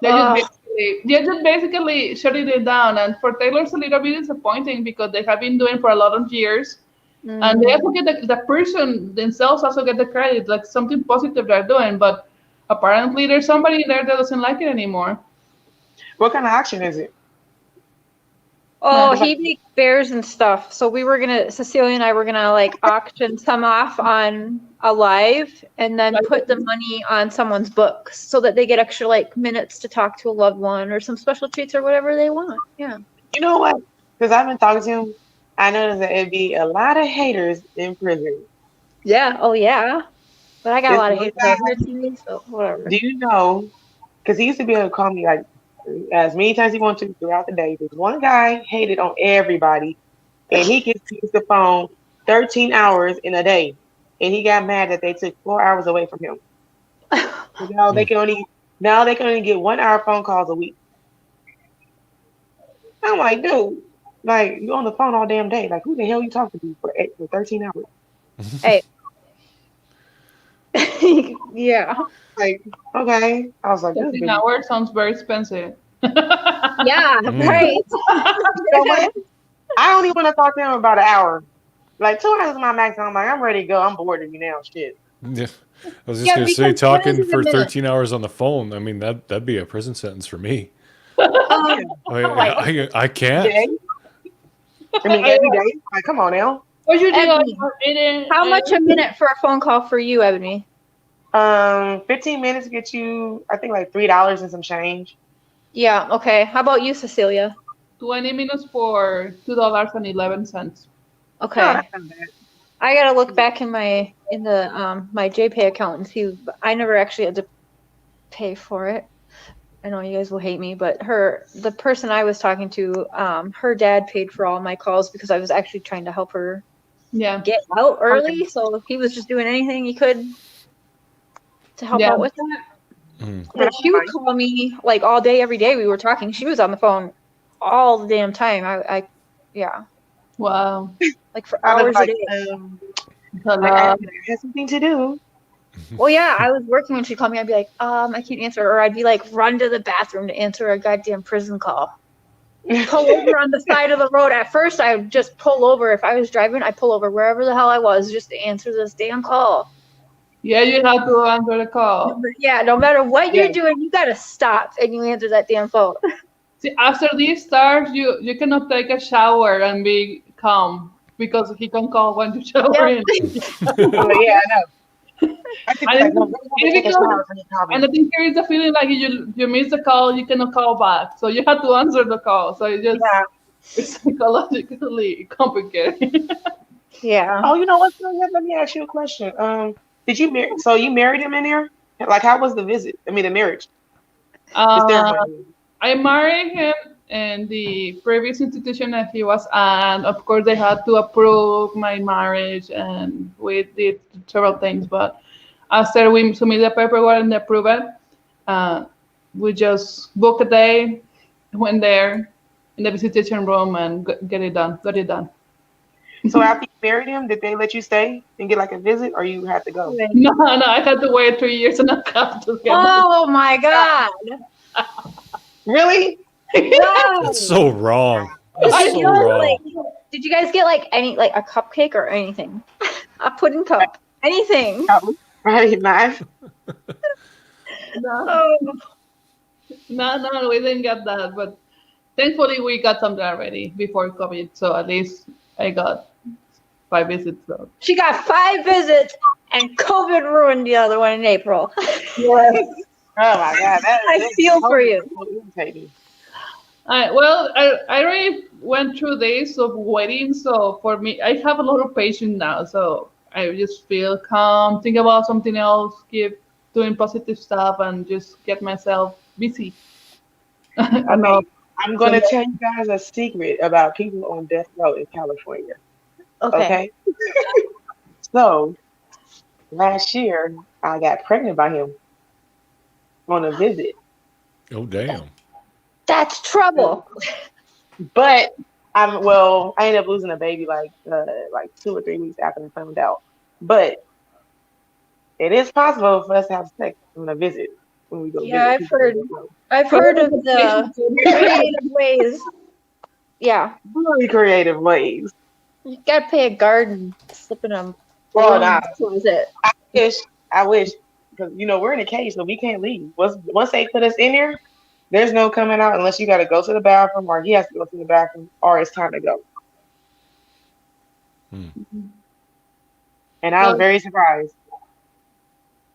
Ugh. They just basically shutting it down, and for Taylor, it's a little bit disappointing because they have been doing for a lot of years. And they also get the person themselves also get the credit, like something positive they're doing, but apparently there's somebody there that doesn't like it anymore. What kind of auction is it? Oh, Yeah. he makes bears and stuff. So Cecilia and I were gonna like auction some off on a live and then put the money on someone's books so that they get extra like minutes to talk to a loved one or some special treats or whatever they want. Yeah. You know what? Because I've been talking to him, I noticed that it'd be a lot of haters in prison. Yeah. Oh yeah. But I got a This lot of one hate guy, for me, so whatever. do you know? Because he used to be able to call me like as many times he wanted to throughout the day. This one guy hated on everybody, and he gets to use the phone 13 hours in a day, and he got mad that they took 4 hours away from him. So now they can only get 1 hour phone calls a week. I'm like, dude, Like you on the phone all damn day. Like who the hell you talking to for 13 hours? Hey. Yeah. Like okay, I was like, this 13 bitch. hours sounds very expensive. Yeah, Mm. right. You know what? I don't even want to talk to him about an hour. Like 2 hours is my max. I'm like, I'm ready to go. I'm bored of you now. Shit. Yeah. I was just Yeah, gonna say, because what is talking it a for minute? 13 hours on the phone. I mean, that'd be a prison sentence for me. Yeah. Like I can't. Day. I mean, every day. Like, come on now. What you do? Ebony, how much a minute for a phone call for you, Ebony? 15 minutes get you, I think, like $3 and some change. Yeah, okay. How about you, Cecilia? 20 minutes for $2.11. No, Okay. that's not bad. I gotta look back in my JPay account and see. I never actually had to pay for it. I know you guys will hate me, but the person I was talking to, her dad paid for all my calls because I was actually trying to help her Yeah. get out Okay. early. So he was just doing anything he could to help Yeah. out with that. Mm. Okay, And that's she would fine. call me like all day, every day. We were talking. She was on the phone all the damn time. Yeah, Wow. like for I was hours a like, day. It's a like lot. I had something to do. Well, yeah, I was working when she called me. I'd be like, I can't answer, or I'd be like, run to the bathroom to answer a goddamn prison call. Pull over on the side of the road. At first, I would just pull over. If I was driving, I'd pull over wherever the hell I was just to answer this damn call. Yeah, you have to answer the call. Yeah, no matter what Yeah. you're doing, you gotta stop and you answer that damn phone. See, after this starts, you cannot take a shower and be calm because he can call when you shower Yep. in. Well, yeah, I know. I think And like, it's, no, go it's take a because, shower for you, and Tommy. the thing here is the feeling like you miss the call, you cannot call back. So you have to answer the call. So Yeah. it's psychologically complicated. Yeah. Oh, you know what? Sylvia? Let me ask you a question. Did you marry? So you married him in there? Like, how was the visit? I mean, the marriage, the uh, ceremony. I married him in the previous institution that he was at. Of course, they had to approve my marriage, and we did several things. But after we submitted the paperwork and they approved it, uh, we just booked a day, went there in the visitation room, and get it done. Got it done. So after you married him, did they let you stay and get like a visit, or you had to go? No, no, I had to wait 3 years and a half to get my. Oh my god. Really? That's No. so wrong. That's I Did so you wrong. did you guys get like any like a cupcake or anything? A pudding cup? Anything? No. Right? Nice. no, Oh. no, we didn't get that, but thankfully we got something already before COVID, so at least I got 5 visits. So. She got 5 visits and COVID ruined the other one in April. Yes. Oh my God, I feel for you. so irritating. I already went through days of waiting, so for me, I have a lot of patience now. So I just feel calm, think about something else, keep doing positive stuff, and just get myself busy. I know. Okay, I'm gonna tell you guys a secret about people on death row in California. Okay. Okay, so last year I got pregnant by him on a visit, Oh damn. That's trouble. but I ended up losing a baby like 2 or 3 weeks after I found out. But it is possible for us to have sex on a visit when we go Yeah, visit I've people on heard death row. I've heard of the creative ways. Yeah. Really creative ways. You gotta pay a guard and slip in a Well, balloon nah, closet. wish I wish because we're in a cage, so we can't leave. Once they put us in there, there's no coming out unless you got to go to the bathroom or he has to go to the bathroom or it's time to go. Hmm. And I was very surprised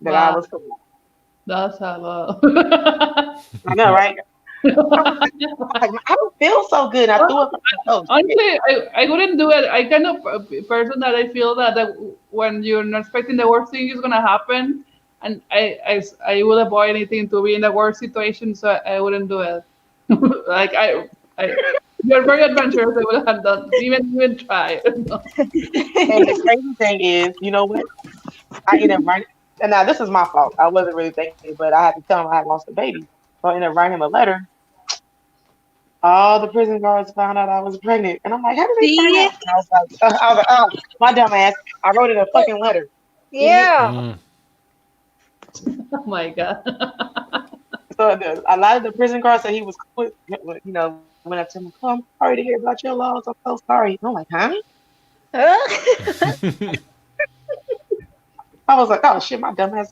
that I Wow, was cool. that's a lot. I know, right? I was like, I don't feel so good. I threw up. Oh, shit. Honestly, I wouldn't do it. I kind of a person that I feel that when you're not expecting the worst thing is gonna happen, and I would avoid anything to be in the worst situation, so I wouldn't do it. like I you're very adventurous. I would have done even try. And the crazy thing is, you know what? I ended up writing. And now this is my fault. I wasn't really thinking, but I had to tell him I had lost a baby. So I ended up writing him a letter All the prison guards found out I was pregnant, and I'm like, how did they find See? out? And I was like, oh, my dumb ass. I wrote it a fucking letter. Idiot. Yeah. Mm. Oh my god. So a lot of the prison guards said he was, went up to him, oh, I'm sorry to hear about your loss. I'm so sorry. And I'm like, huh? I was like, oh shit, my dumb ass.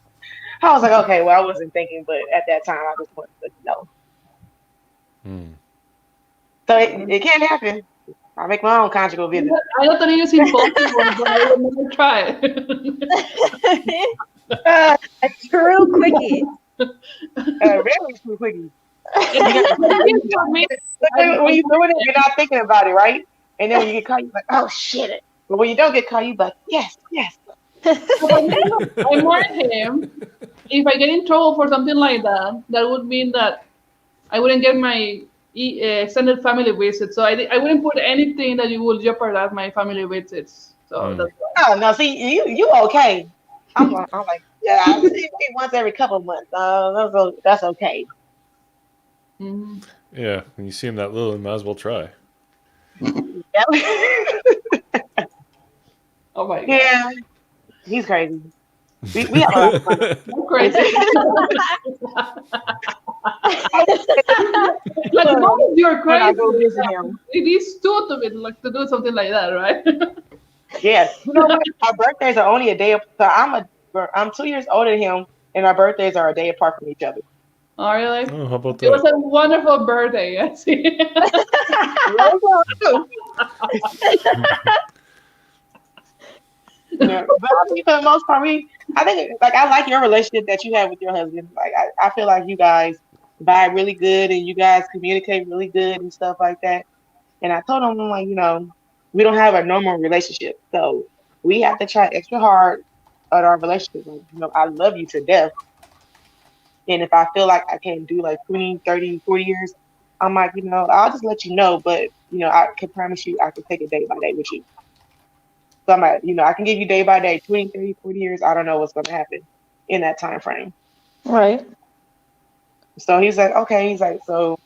I was like, okay, well, I wasn't thinking, but at that time, I just wanted to know. Mm. So it can happen. I make my own conjugal visit. I thought it was impossible, but I will never try it. A true quickie. Very true quickie. For me, When you're doing it, you're not thinking about it, right? And then when you get caught, you're like, oh shit. But when you don't get caught, you're like, yes, yes. I married him. If I get in trouble for something like that, that would mean that I wouldn't get my extended family visits. So I wouldn't put anything that you will jeopardize my family visits. So that's why. Oh no, see, you okay? I'm like, yeah, I see me once every couple of months. That's okay. Mhm. Yeah, when you see him that little, you might as well try. Yeah. Oh my god, Yeah, he's crazy. We have a lot of fun. I'm crazy. Like, not if you're When I crazy. go visit him. It is stupid like to do something like that, right? Yes. You know what? Our birthdays are only a day. So I'm 2 years older than him, and our birthdays are a day apart from each other. Oh, really? Oh, how about It was that? a wonderful birthday. I see. Yeah, but I think for the most part, I think like I like your relationship that you have with your husband. Like I feel like you guys vibe really good and you guys communicate really good and stuff like that. And I told him, I'm like, we don't have a normal relationship, so we have to try extra hard at our relationship. Like, I love you to death, and if I feel like I can't do like 20, 30, 40 years, I'm like, I'll just let you know. But I can promise you, I can take it day by day with you. So I'm like, I can give you day by day, 20, 30, 40 years. I don't know what's going to happen in that time frame. Right. So he's like, okay. So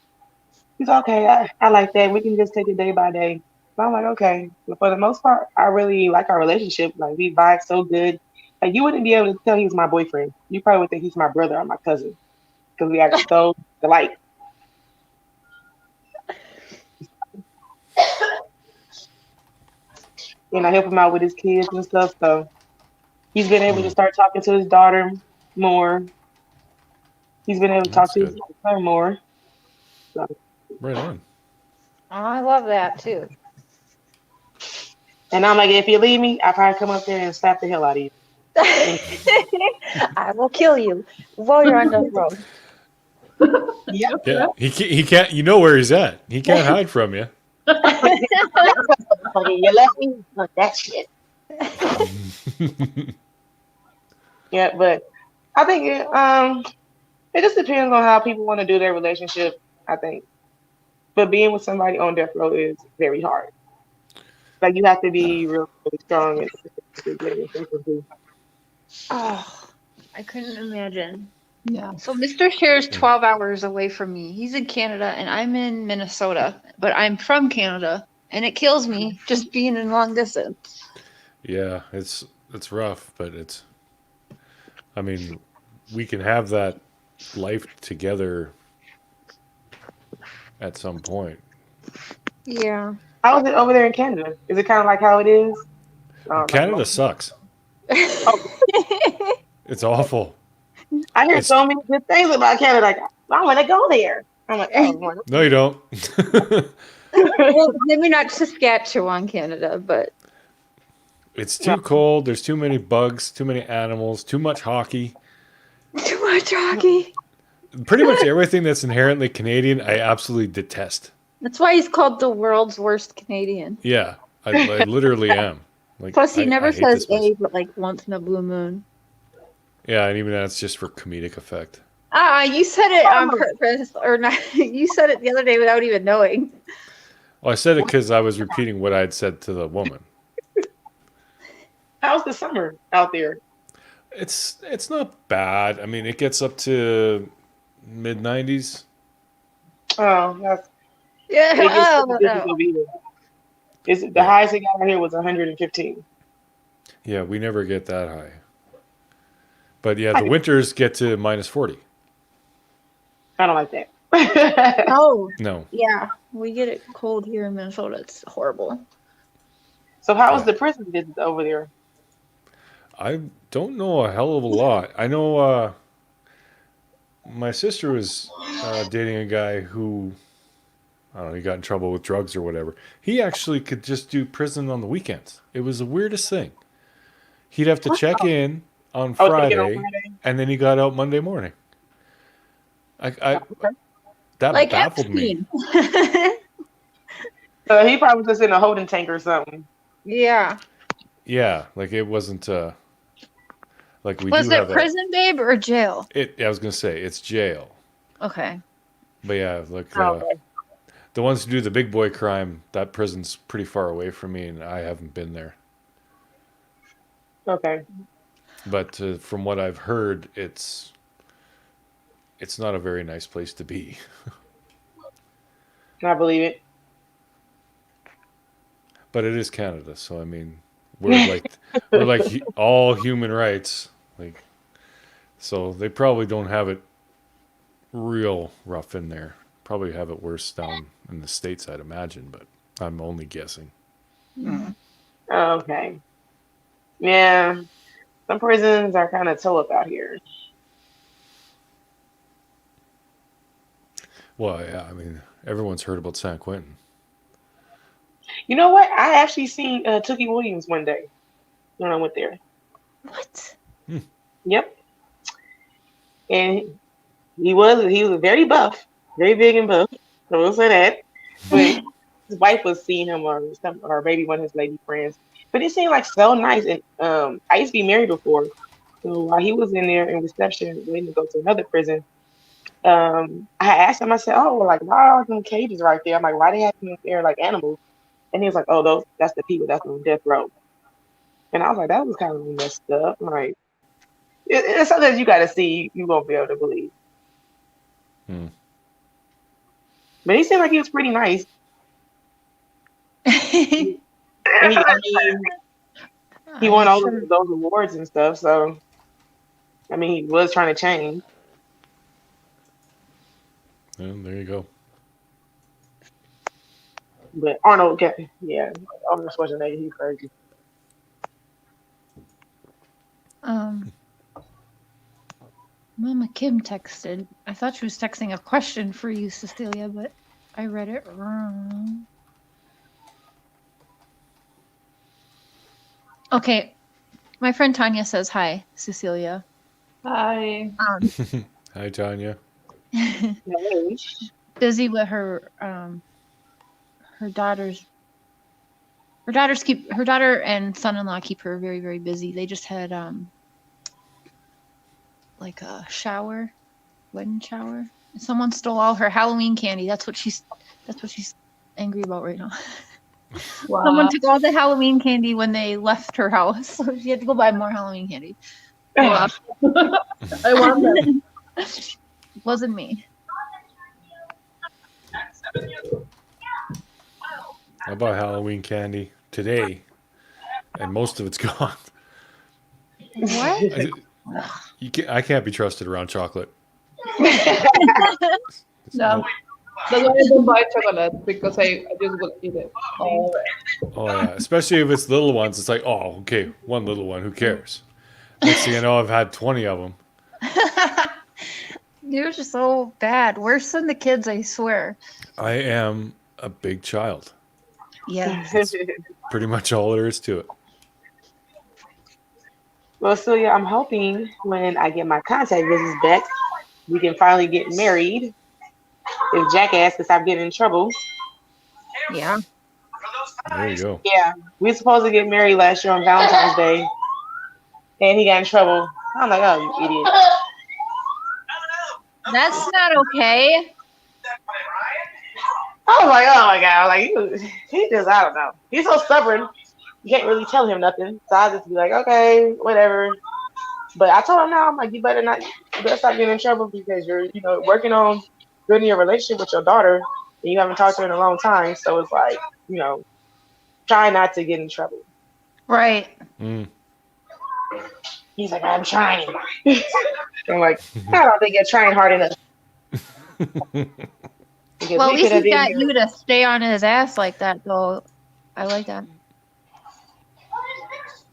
he's okay. I like that. We can just take it day by day. So I'm like, okay. But for the most part, I really like our relationship. Like we vibe so good. Like you wouldn't be able to tell he's my boyfriend. You probably would think he's my brother or my cousin because we act so alike. And I help him out with his kids and stuff. So he's been able to Mm, start talking to his daughter more. He's been able to talk that's to his good. son more. So, Right on. Oh, I love that too. and I'm like, if you leave me, I'll probably come up there and slap the hell out of you. And I will kill you while you're on the road. yeah, Yeah, he can't. You know where he's at. He can't hide from you. okay, you left me. Fuck that shit. Yeah, but I think it just depends on how people want to do their relationship. I think, but being with somebody on death row is very hard. Like you have to be really, really strong and to get in frequency. Oh, I couldn't imagine. Yeah. So Mr. Share's 12 hours away from me. He's in Canada and I'm in Minnesota, but I'm from Canada and it kills me just being in long distance. Yeah, it's rough, but it's. I mean, we can have that life together at some point. Yeah. How is it over there in Canada? Is it kind of like how it is? Like Canada sucks. oh, It's awful. I hear It's so many good things about Canada. Like I want to go there. I'm like, oh, no, you don't. Well, maybe not Saskatchewan, Canada, but It's too cold. There's too many bugs, too many animals, too much hockey. too much hockey. Pretty much everything that's inherently Canadian, I absolutely detest. That's why he's called the world's worst Canadian. Yeah, I literally am. Like, Plus, he never I hate says this place. A, but like once in a blue moon. Yeah, and even that's just for comedic effect. You said it on purpose, or not? You said it the other day without even knowing. Well, I said it because I was repeating what I had said to the woman. how's the summer out there? It's not bad. I mean, it gets up to mid 90s. Oh, Yeah. It gets Oh pretty different no. over here. The Yeah. highest it got out here was 115. Yeah, we never get that high. But yeah, I the winters get to -40. don't like that. Oh, No. yeah. We get it cold here in Minnesota. It's horrible. So how was Yeah. the prison visit over there? I don't know a hell of a lot. I know my sister was dating a guy who, I don't know, he got in trouble with drugs or whatever. He actually could just do prison on the weekends. It was the weirdest thing. He'd have to check in on I was thinking on Friday, Friday. and then he got out Monday morning. I Okay. that Like baffled me. Epstein. He probably was just in a holding tank or something. Yeah. Yeah, like it wasn't like we Was do it have a prison, babe, or jail? it. I was gonna say it's jail, Okay. but yeah, like Oh, okay. the ones who do the big boy crime, that prison's pretty far away from me, and I haven't been there. Okay. But from what I've heard, it's not a very nice place to be. I believe it. But it is Canada, so I mean, we're like all human rights, like so they probably don't have it real rough in there. Probably have it worse down in the States, I'd imagine, but I'm only guessing. Okay. Yeah. Some prisons are kind of toe up out here. Well, yeah, I mean, everyone's heard about San Quentin. You know what? I actually seen Tookie Williams one day when I went there. What? Yep. And he was very buff, very big and buff. I will say that. But his wife was seeing him or maybe one of his lady friends. But it seemed like so nice. And I used to be married before. So while he was in there in reception waiting to go to another prison, I asked him, I said, "Oh, well, like why are them cages right there?" I'm like, "Why they have them there like animals?" And he was like, "Oh, that's the people that's on death row." And I was like, that was kind of messed up. Like it's something that you gotta see, you won't be able to believe. Hmm. But he seemed like he was pretty nice. And he won I'm all sure. of those awards and stuff. So I mean, he was trying to change. Well, there you go. But yeah, Arnold Schwarzenegger, he's crazy. Mama Kim texted. I thought she was texting a question for you, Cecilia, but I read it wrong. Okay. My friend Tanya says hi, Cecilia. Hi. Hi, Tanya. Busy with her her daughter and son-in-law keep her very, very busy. They just had like a wedding shower. Someone stole all her Halloween candy. That's what she's angry about right now. Wow. Someone took all the Halloween candy when they left her house, so she had to go buy more Halloween candy. Wow. I wonder. Wasn't me. I bought Halloween candy today, and most of it's gone. What? I can't be trusted around chocolate. No. That's why I don't buy chocolate because I just will eat it. Oh, Oh yeah, especially if it's little ones. It's like, oh, okay, one little one. Who cares? Next thing you know, I've had 20 of them. You're just so bad. Worse than the kids, I swear. I am a big child. Yeah. Pretty much all there is to it. Well, Celia, I'm hoping when I get my contact visits back, we can finally get married. If Jackass can stop getting in trouble. Yeah. There you go. Yeah, we were supposed to get married last year on Valentine's Day, and he got in trouble. I'm like, oh, you idiot. That's not okay. I was like, oh my god, like he just, I don't know. He's so stubborn. You can't really tell him nothing. So I just be like, okay, whatever. But I told him now, I'm like, you better stop getting in trouble because you're, working on building your relationship with your daughter. and you haven't talked to her in a long time, so it's like, you know, try not to get in trouble. Right. Mm. He's like, I'm trying. I'm like, I don't think you're trying hard enough. Because Well, at we could least have he's been got here. you to stay on his ass like that, though. I like that.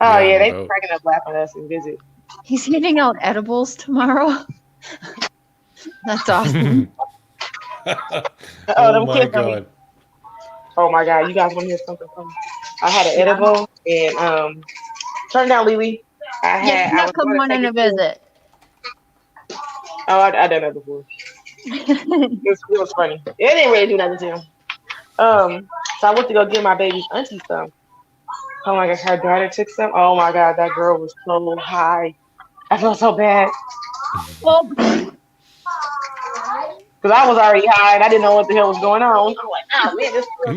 Oh Yeah, yeah, no they doubt. cracking up laughing at us and visit. He's handing out edibles tomorrow. That's awesome. Oh, Oh them my kids gonna be. god. Oh my god, you guys want to hear something funny? I had an Yeah. edible and turn down Lily. Yeah, she's I not was going coming to on take a it to. visit. Oh, I done that before. It was funny. It didn't really do nothing to him. So I went to go get my baby's auntie some. Oh my god, her daughter took some. Oh my god, that girl was so high. I felt so bad Well, because I was already high and I didn't know what the hell was going on. I'm like, oh man, this girl.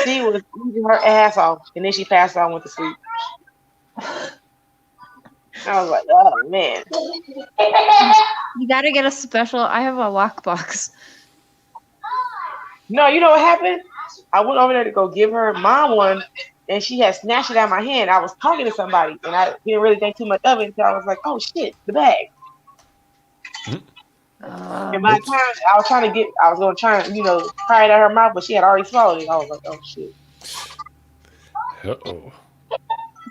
She was eating her ass off, and then she passed out and went to sleep. I was like, oh man. you got to get a special. I have a lockbox. No, you know what happened? I went over there to go give her mom one, and she had snatched it out of my hand. I was talking to somebody, and I didn't really think too much of it until I was like, oh shit, the bag. And by the Oops. time I was going to try and, pry it out of her mouth, but she had already swallowed it. I was like, oh shit. Uh-oh.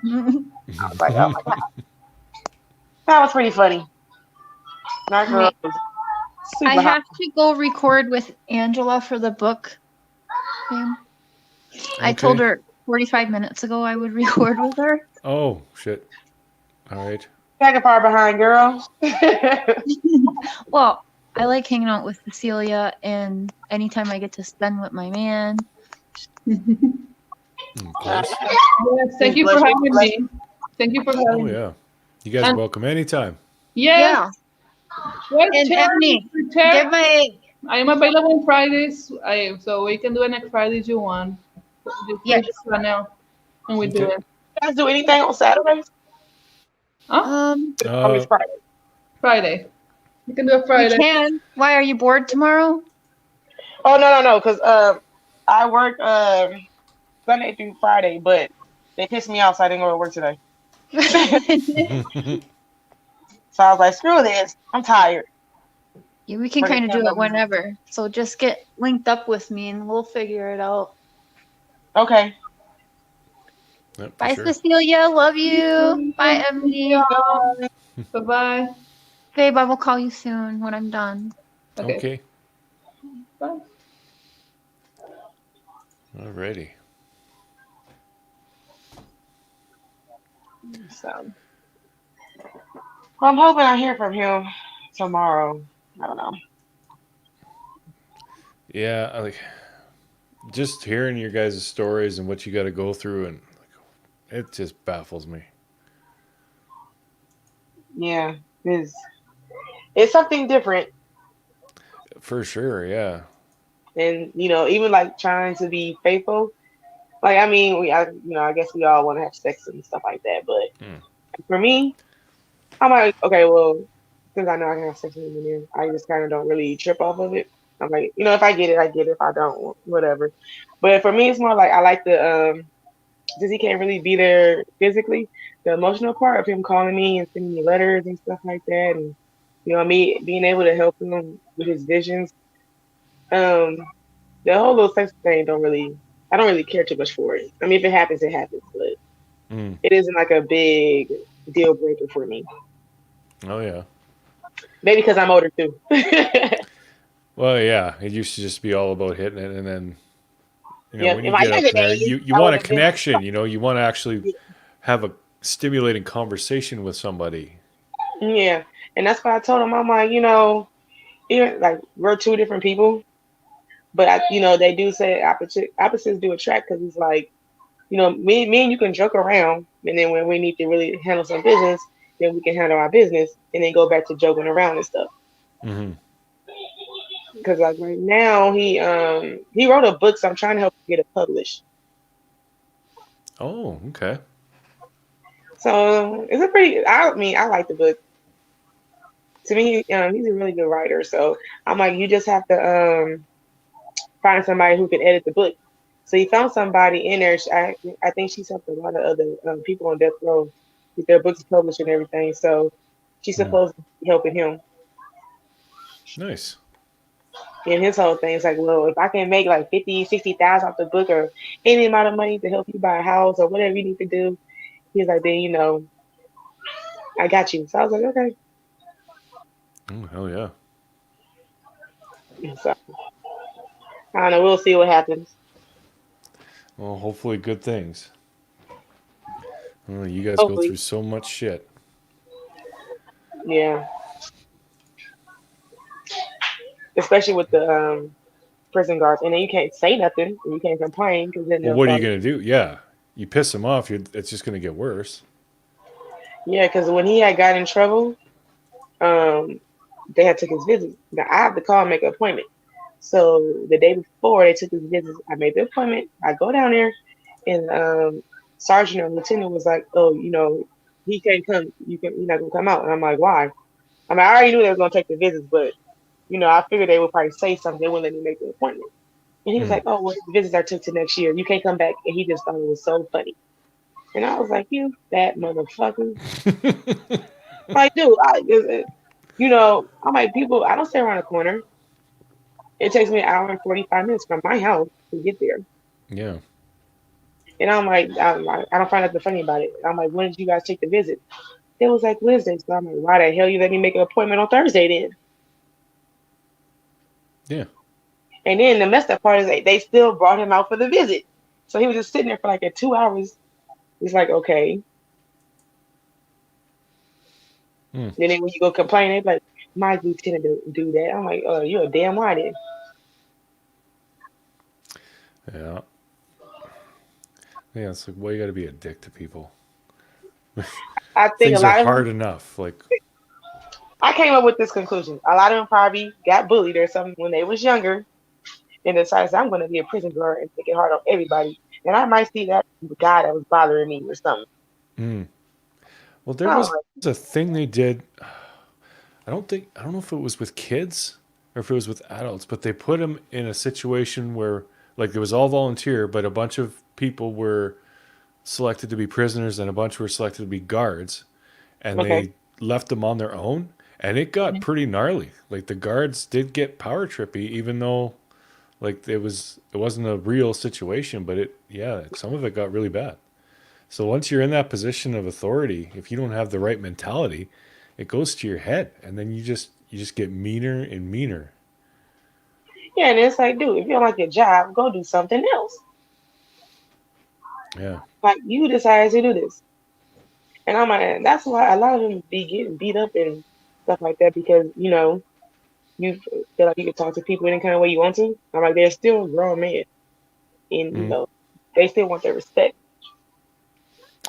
I was like, oh my god. That was pretty funny. That girl Wait, was I super hot. have to go record with Angela for the book thing. I told Okay. her 45 minutes ago I would record with her. Oh, shit. All right. Second far behind, girl. Well, I like hanging out with Cecilia, and anytime I get to spend with my man. Of course. Yes, thank you for having me. Thank you for Oh, having me. yeah. You guys are And welcome anytime. yes, yes, And Chair, Ebony, Chair, give my I am available on Fridays. So we can do it next Friday if you want. Just yes. reach us right now, and we do Okay. it. You guys do anything on Saturdays? Huh? It's always Friday. Friday. We can do it We Friday. can. Why are you bored tomorrow? Oh no, because I work Sunday through Friday, but they pissed me off, so I didn't go to work today. So I was like, screw this, I'm tired. Yeah, we can Bring kind of do family it members. whenever. So just get linked up with me and we'll figure it out. Okay. Yep, for Bye, sure. Cecilia. Love you. Bye, Emily. Bye bye. Babe, I will call you soon when I'm done. Okay. Okay. Bye. Alrighty. So well, I'm hoping I hear from him tomorrow. I don't know. Yeah, just hearing your guys' stories and what you got to go through, and it just baffles me. Yeah, it's something different, For sure, yeah. and even like trying to be faithful. Like I mean, I guess we all want to have sex and stuff like that, but Hmm. for me, I'm like, okay, well, since I know I can have sex with him in there, I just kind of don't really trip off of it. I'm like, if I get it, I get it. If I don't, whatever. But for me, it's more like I like since he can't really be there physically, the emotional part of him calling me and sending me letters and stuff like that, and me being able to help him with his visions. Um, the whole little sex thing I don't really care too much for it. I mean, if it happens, it happens, but Mm. it isn't like a big deal breaker for me. Oh, yeah. Maybe because I'm older too. Well, yeah. It used to just be all about hitting it, and then Yeah, when in you my get up younger there, days, you I want would a have been. connection. You want to actually have a stimulating conversation with somebody. Yeah, and that's what I told him. I'm like, even like we're two different people, but they do say opposites do attract because it's like, me and you can joke around, and then when we need to really handle some business, then we can handle our business, and then go back to joking around and stuff. Hmm. Because like right now, he wrote a book, so I'm trying to help him get it published. Oh, okay. So it's a pretty. I mean, I like the book. To me, he's a really good writer. So I'm like, you just have to find somebody who can edit the book. So he found somebody in there. I think she's helped a lot of other people on death row with their books published and everything. So she's Mm. supposed to be helping him. Nice. And his whole thing is like, well, if I can make like 50, 60,000 off the book or any amount of money to help you buy a house or whatever you need to do, he's like, then, I got you. So I was like, okay. Oh, hell yeah. So I don't know. We'll see what happens. Well, hopefully good things. You guys go through Hopefully. so much shit. Yeah. Especially with the prison guards. And then you can't say nothing. And you can't complain because then Well, they'll what are you start. gonna do? Yeah, you piss them off, it's just gonna get worse. Yeah, because when he had got in trouble, um, they had took his visit. Now I have to call and make an appointment. So the day before they took his visit, I made the appointment. I go down there, and sergeant or lieutenant was like, "Oh, he can't come. You're not gonna come out." And I'm like, "Why?" I mean, I already knew they were gonna take the visits, but I figured they would probably say something. They wouldn't let me make the appointment. And he was Mm. like, "Oh, well, the visits are took to next year. You can't come back." And he just thought it was so funny. And I was like, "You that motherfucker!" Like, dude, I'm like, people. I don't stay around the corner. It takes me an hour and 45 minutes from my house to get there. Yeah. And I'm like, I don't find nothing funny about it. I'm like, when did you guys take the visit? It was like Wednesday. So I'm like, why the hell you let me make an appointment on Thursday then? Yeah. And then the messed up part is they still brought him out for the visit. So he was just sitting there for like 2 hours. He's like, okay. Mm. Then when you go complain, they be like, my lieutenant do that. I'm like, oh, you're a damn lie then. Yeah. Yeah. It's like, why you got to be a dick to people? I think a Things are lot of hard them, enough. Like, I came up with this conclusion. A lot of them probably got bullied or something when they was younger and decided I'm going to be a prison guard and make it hard on everybody. And I might see that guy that was bothering me or something. mm. Well, there I was don't a thing they did. I don't know if it was with kids or if it was with adults, but they put them in a situation where, like, it was all volunteer, but a bunch of people were selected to be prisoners and a bunch were selected to be guards, and know. Okay. they left them on their own, and it got pretty gnarly. Like the guards did get power trippy, even though like it wasn't a real situation, but some of it got really bad. So once you're in that position of authority, if you don't have the right mentality, it goes to your head, and then you just get meaner and meaner. Yeah, and it's like, dude, if you don't like your job, go do something else. Yeah. Like you decided to do this. And I'm like, and that's why a lot of them be getting beat up and stuff like that because, you feel like you can talk to people any kind of way you want to. I'm like, they're still grown men. And, Mm. they still want their respect.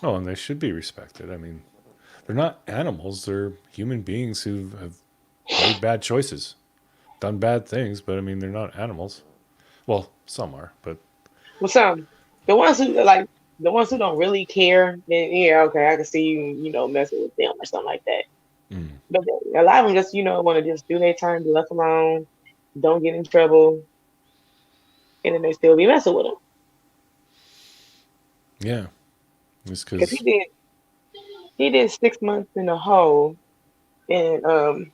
Oh, and they should be respected. I mean, they're not animals; they're human beings who have made bad choices, done bad things. But I mean, they're not animals. Well, some are, but Well, some, the ones who like, the ones who don't really care, then yeah, okay, I can see you, messing with them or something like that. mm. But a lot of them just, want to just do their time, be left alone, don't get in trouble, and then they still be messing with them. Yeah, it's Because because he did 6 months in a hole, and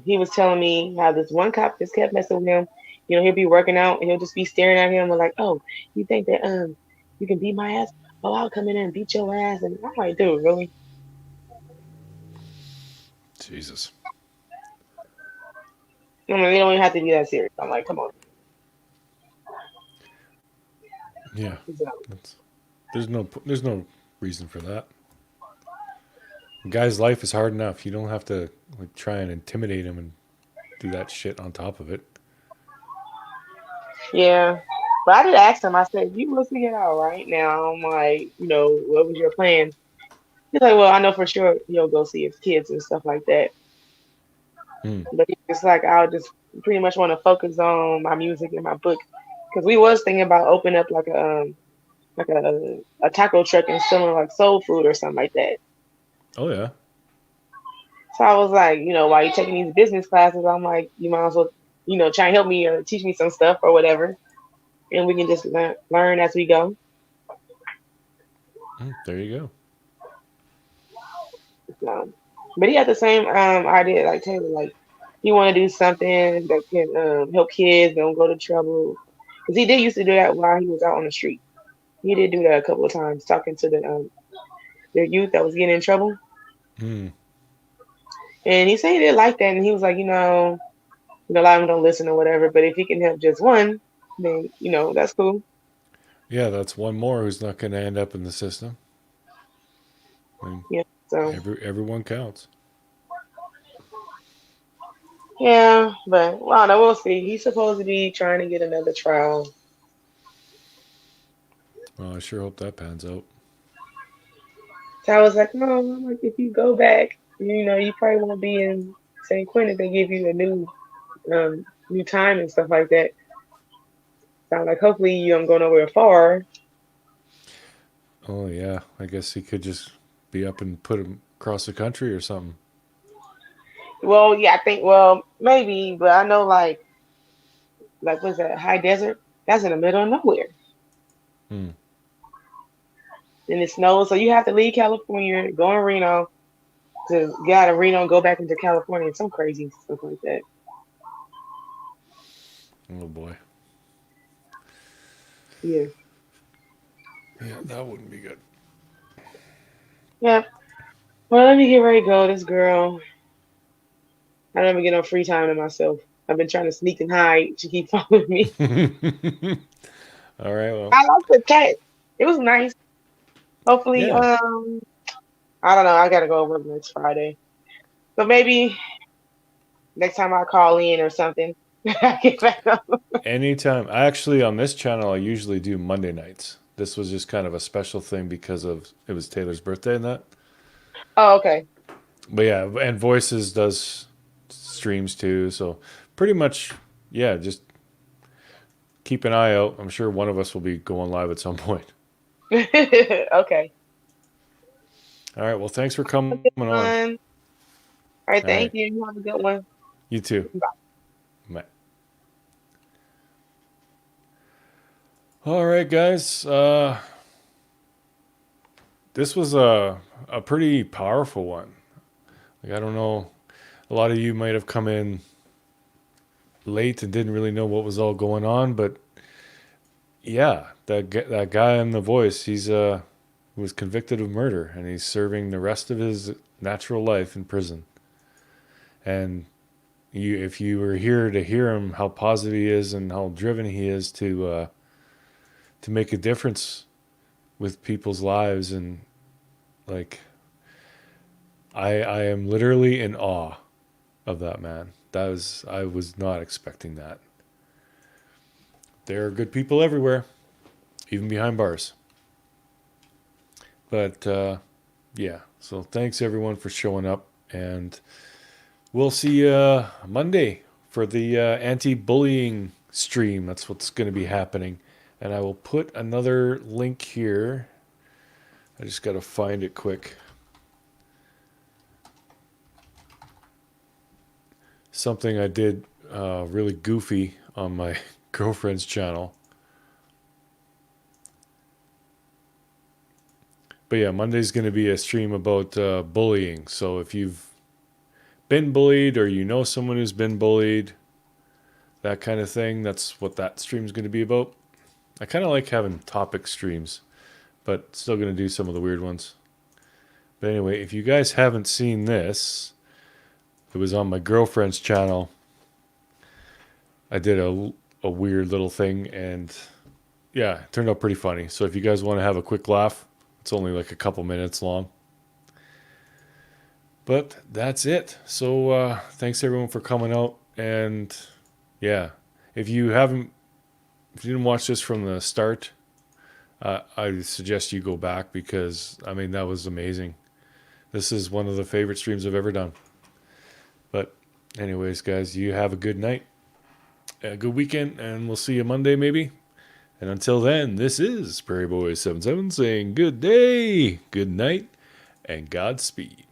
he was telling me how this one cop just kept messing with him. He'll be working out and he'll just be staring at him and like, oh, you think that you can beat my ass? Oh, I'll come in there and beat your ass. And I'm like, dude, really? Jesus. I mean, they don't even have to be that serious. I'm like, come on. Yeah, So, that's, there's no reason for that. A guy's life is hard enough. You don't have to like try and intimidate him and do that shit on top of it. yeah. But I did ask him, I said, you was to get out right now. I'm like, what was your plan? He's like, well, I know for sure he'll go see his kids and stuff like that. Mm. But it's like, I'll just pretty much want to focus on my music and my book. Because we was thinking about opening up like a taco truck and selling like soul food or something like that. Oh yeah. So I was like, while you're taking these business classes, I'm like, you might as well try and help me or teach me some stuff or whatever, and we can just learn as we go. There you go. So, but he had the same idea like Taylor. Like he want to do something that can help kids don't go to trouble. Because he did used to do that while he was out on the street. He did do that a couple of times, talking to the youth that was getting in trouble. Hmm. And he said he did like that, and he was like, a lot of them don't listen or whatever. But if he can help just one, then that's cool. Yeah, that's one more who's not going to end up in the system. I mean, Yeah. So everyone counts. yeah, but well, no, we'll see. He's supposed to be trying to get another trial. Well, I sure hope that pans out. So I was like, no, I'm like, if you go back, you probably won't be in St. Quentin if they give you a new time and stuff like that. So I'm like, hopefully you don't go nowhere far. Oh yeah, I guess he could just be up and put him across the country or something. Well, yeah, I think, well, maybe, but I know like what's that, high desert? That's in the middle of nowhere. Hmm. And it snows, so you have to leave California, go in Reno to get out of Reno and go back into California and some crazy stuff like that. Oh boy. Yeah. Yeah, that wouldn't be good. Yeah. Well, let me get ready to go. This girl, I don't even get no free time to myself. I've been trying to sneak and hide. She keep following me. All right, well. I like the cat. It was nice. Hopefully, Yeah. I don't know. I gotta go to work next Friday. So maybe next time I call in or something, I get back up. Anytime. Actually, on this channel, I usually do Monday nights. This was just kind of a special thing because of it was Taylor's birthday and that. Oh, okay. But yeah, and Voices does streams too. So pretty much, yeah, just keep an eye out. I'm sure one of us will be going live at some point. Okay. All right. Well, thanks for coming Good on. one. All right. All Thank right. you. You have a good one. You too. Bye. Bye. All right, guys. This was a pretty powerful one. Like, I don't know. A lot of you might have come in late and didn't really know what was all going on, but yeah, that guy in The Voice, he's was convicted of murder and he's serving the rest of his natural life in prison. And if you were here to hear him, how positive he is and how driven he is to make a difference with people's lives, and like I am literally in awe of that man. I was not expecting that. There are good people everywhere, even behind bars. But yeah, so thanks everyone for showing up, and we'll see you Monday for the anti-bullying stream. That's what's going to be happening, and I will put another link here. I just got to find it quick. Something I did really goofy on my girlfriend's channel. But yeah, Monday's going to be a stream about bullying. So if you've been bullied or you know someone who's been bullied, that kind of thing, that's what that stream's going to be about. I kind of like having topic streams, but still going to do some of the weird ones. But anyway, if you guys haven't seen this, it was on my girlfriend's channel. I did a weird little thing, and yeah, it turned out pretty funny. So if you guys want to have a quick laugh, it's only like a couple minutes long. But that's it. So thanks everyone for coming out. And yeah, if you didn't watch this from the start, I suggest you go back, because I mean, that was amazing. This is one of the favorite streams I've ever done. But anyways, guys, you have a good night, a good weekend, and we'll see you Monday maybe. And until then, this is Prairie Boy 77 saying good day, good night, and Godspeed.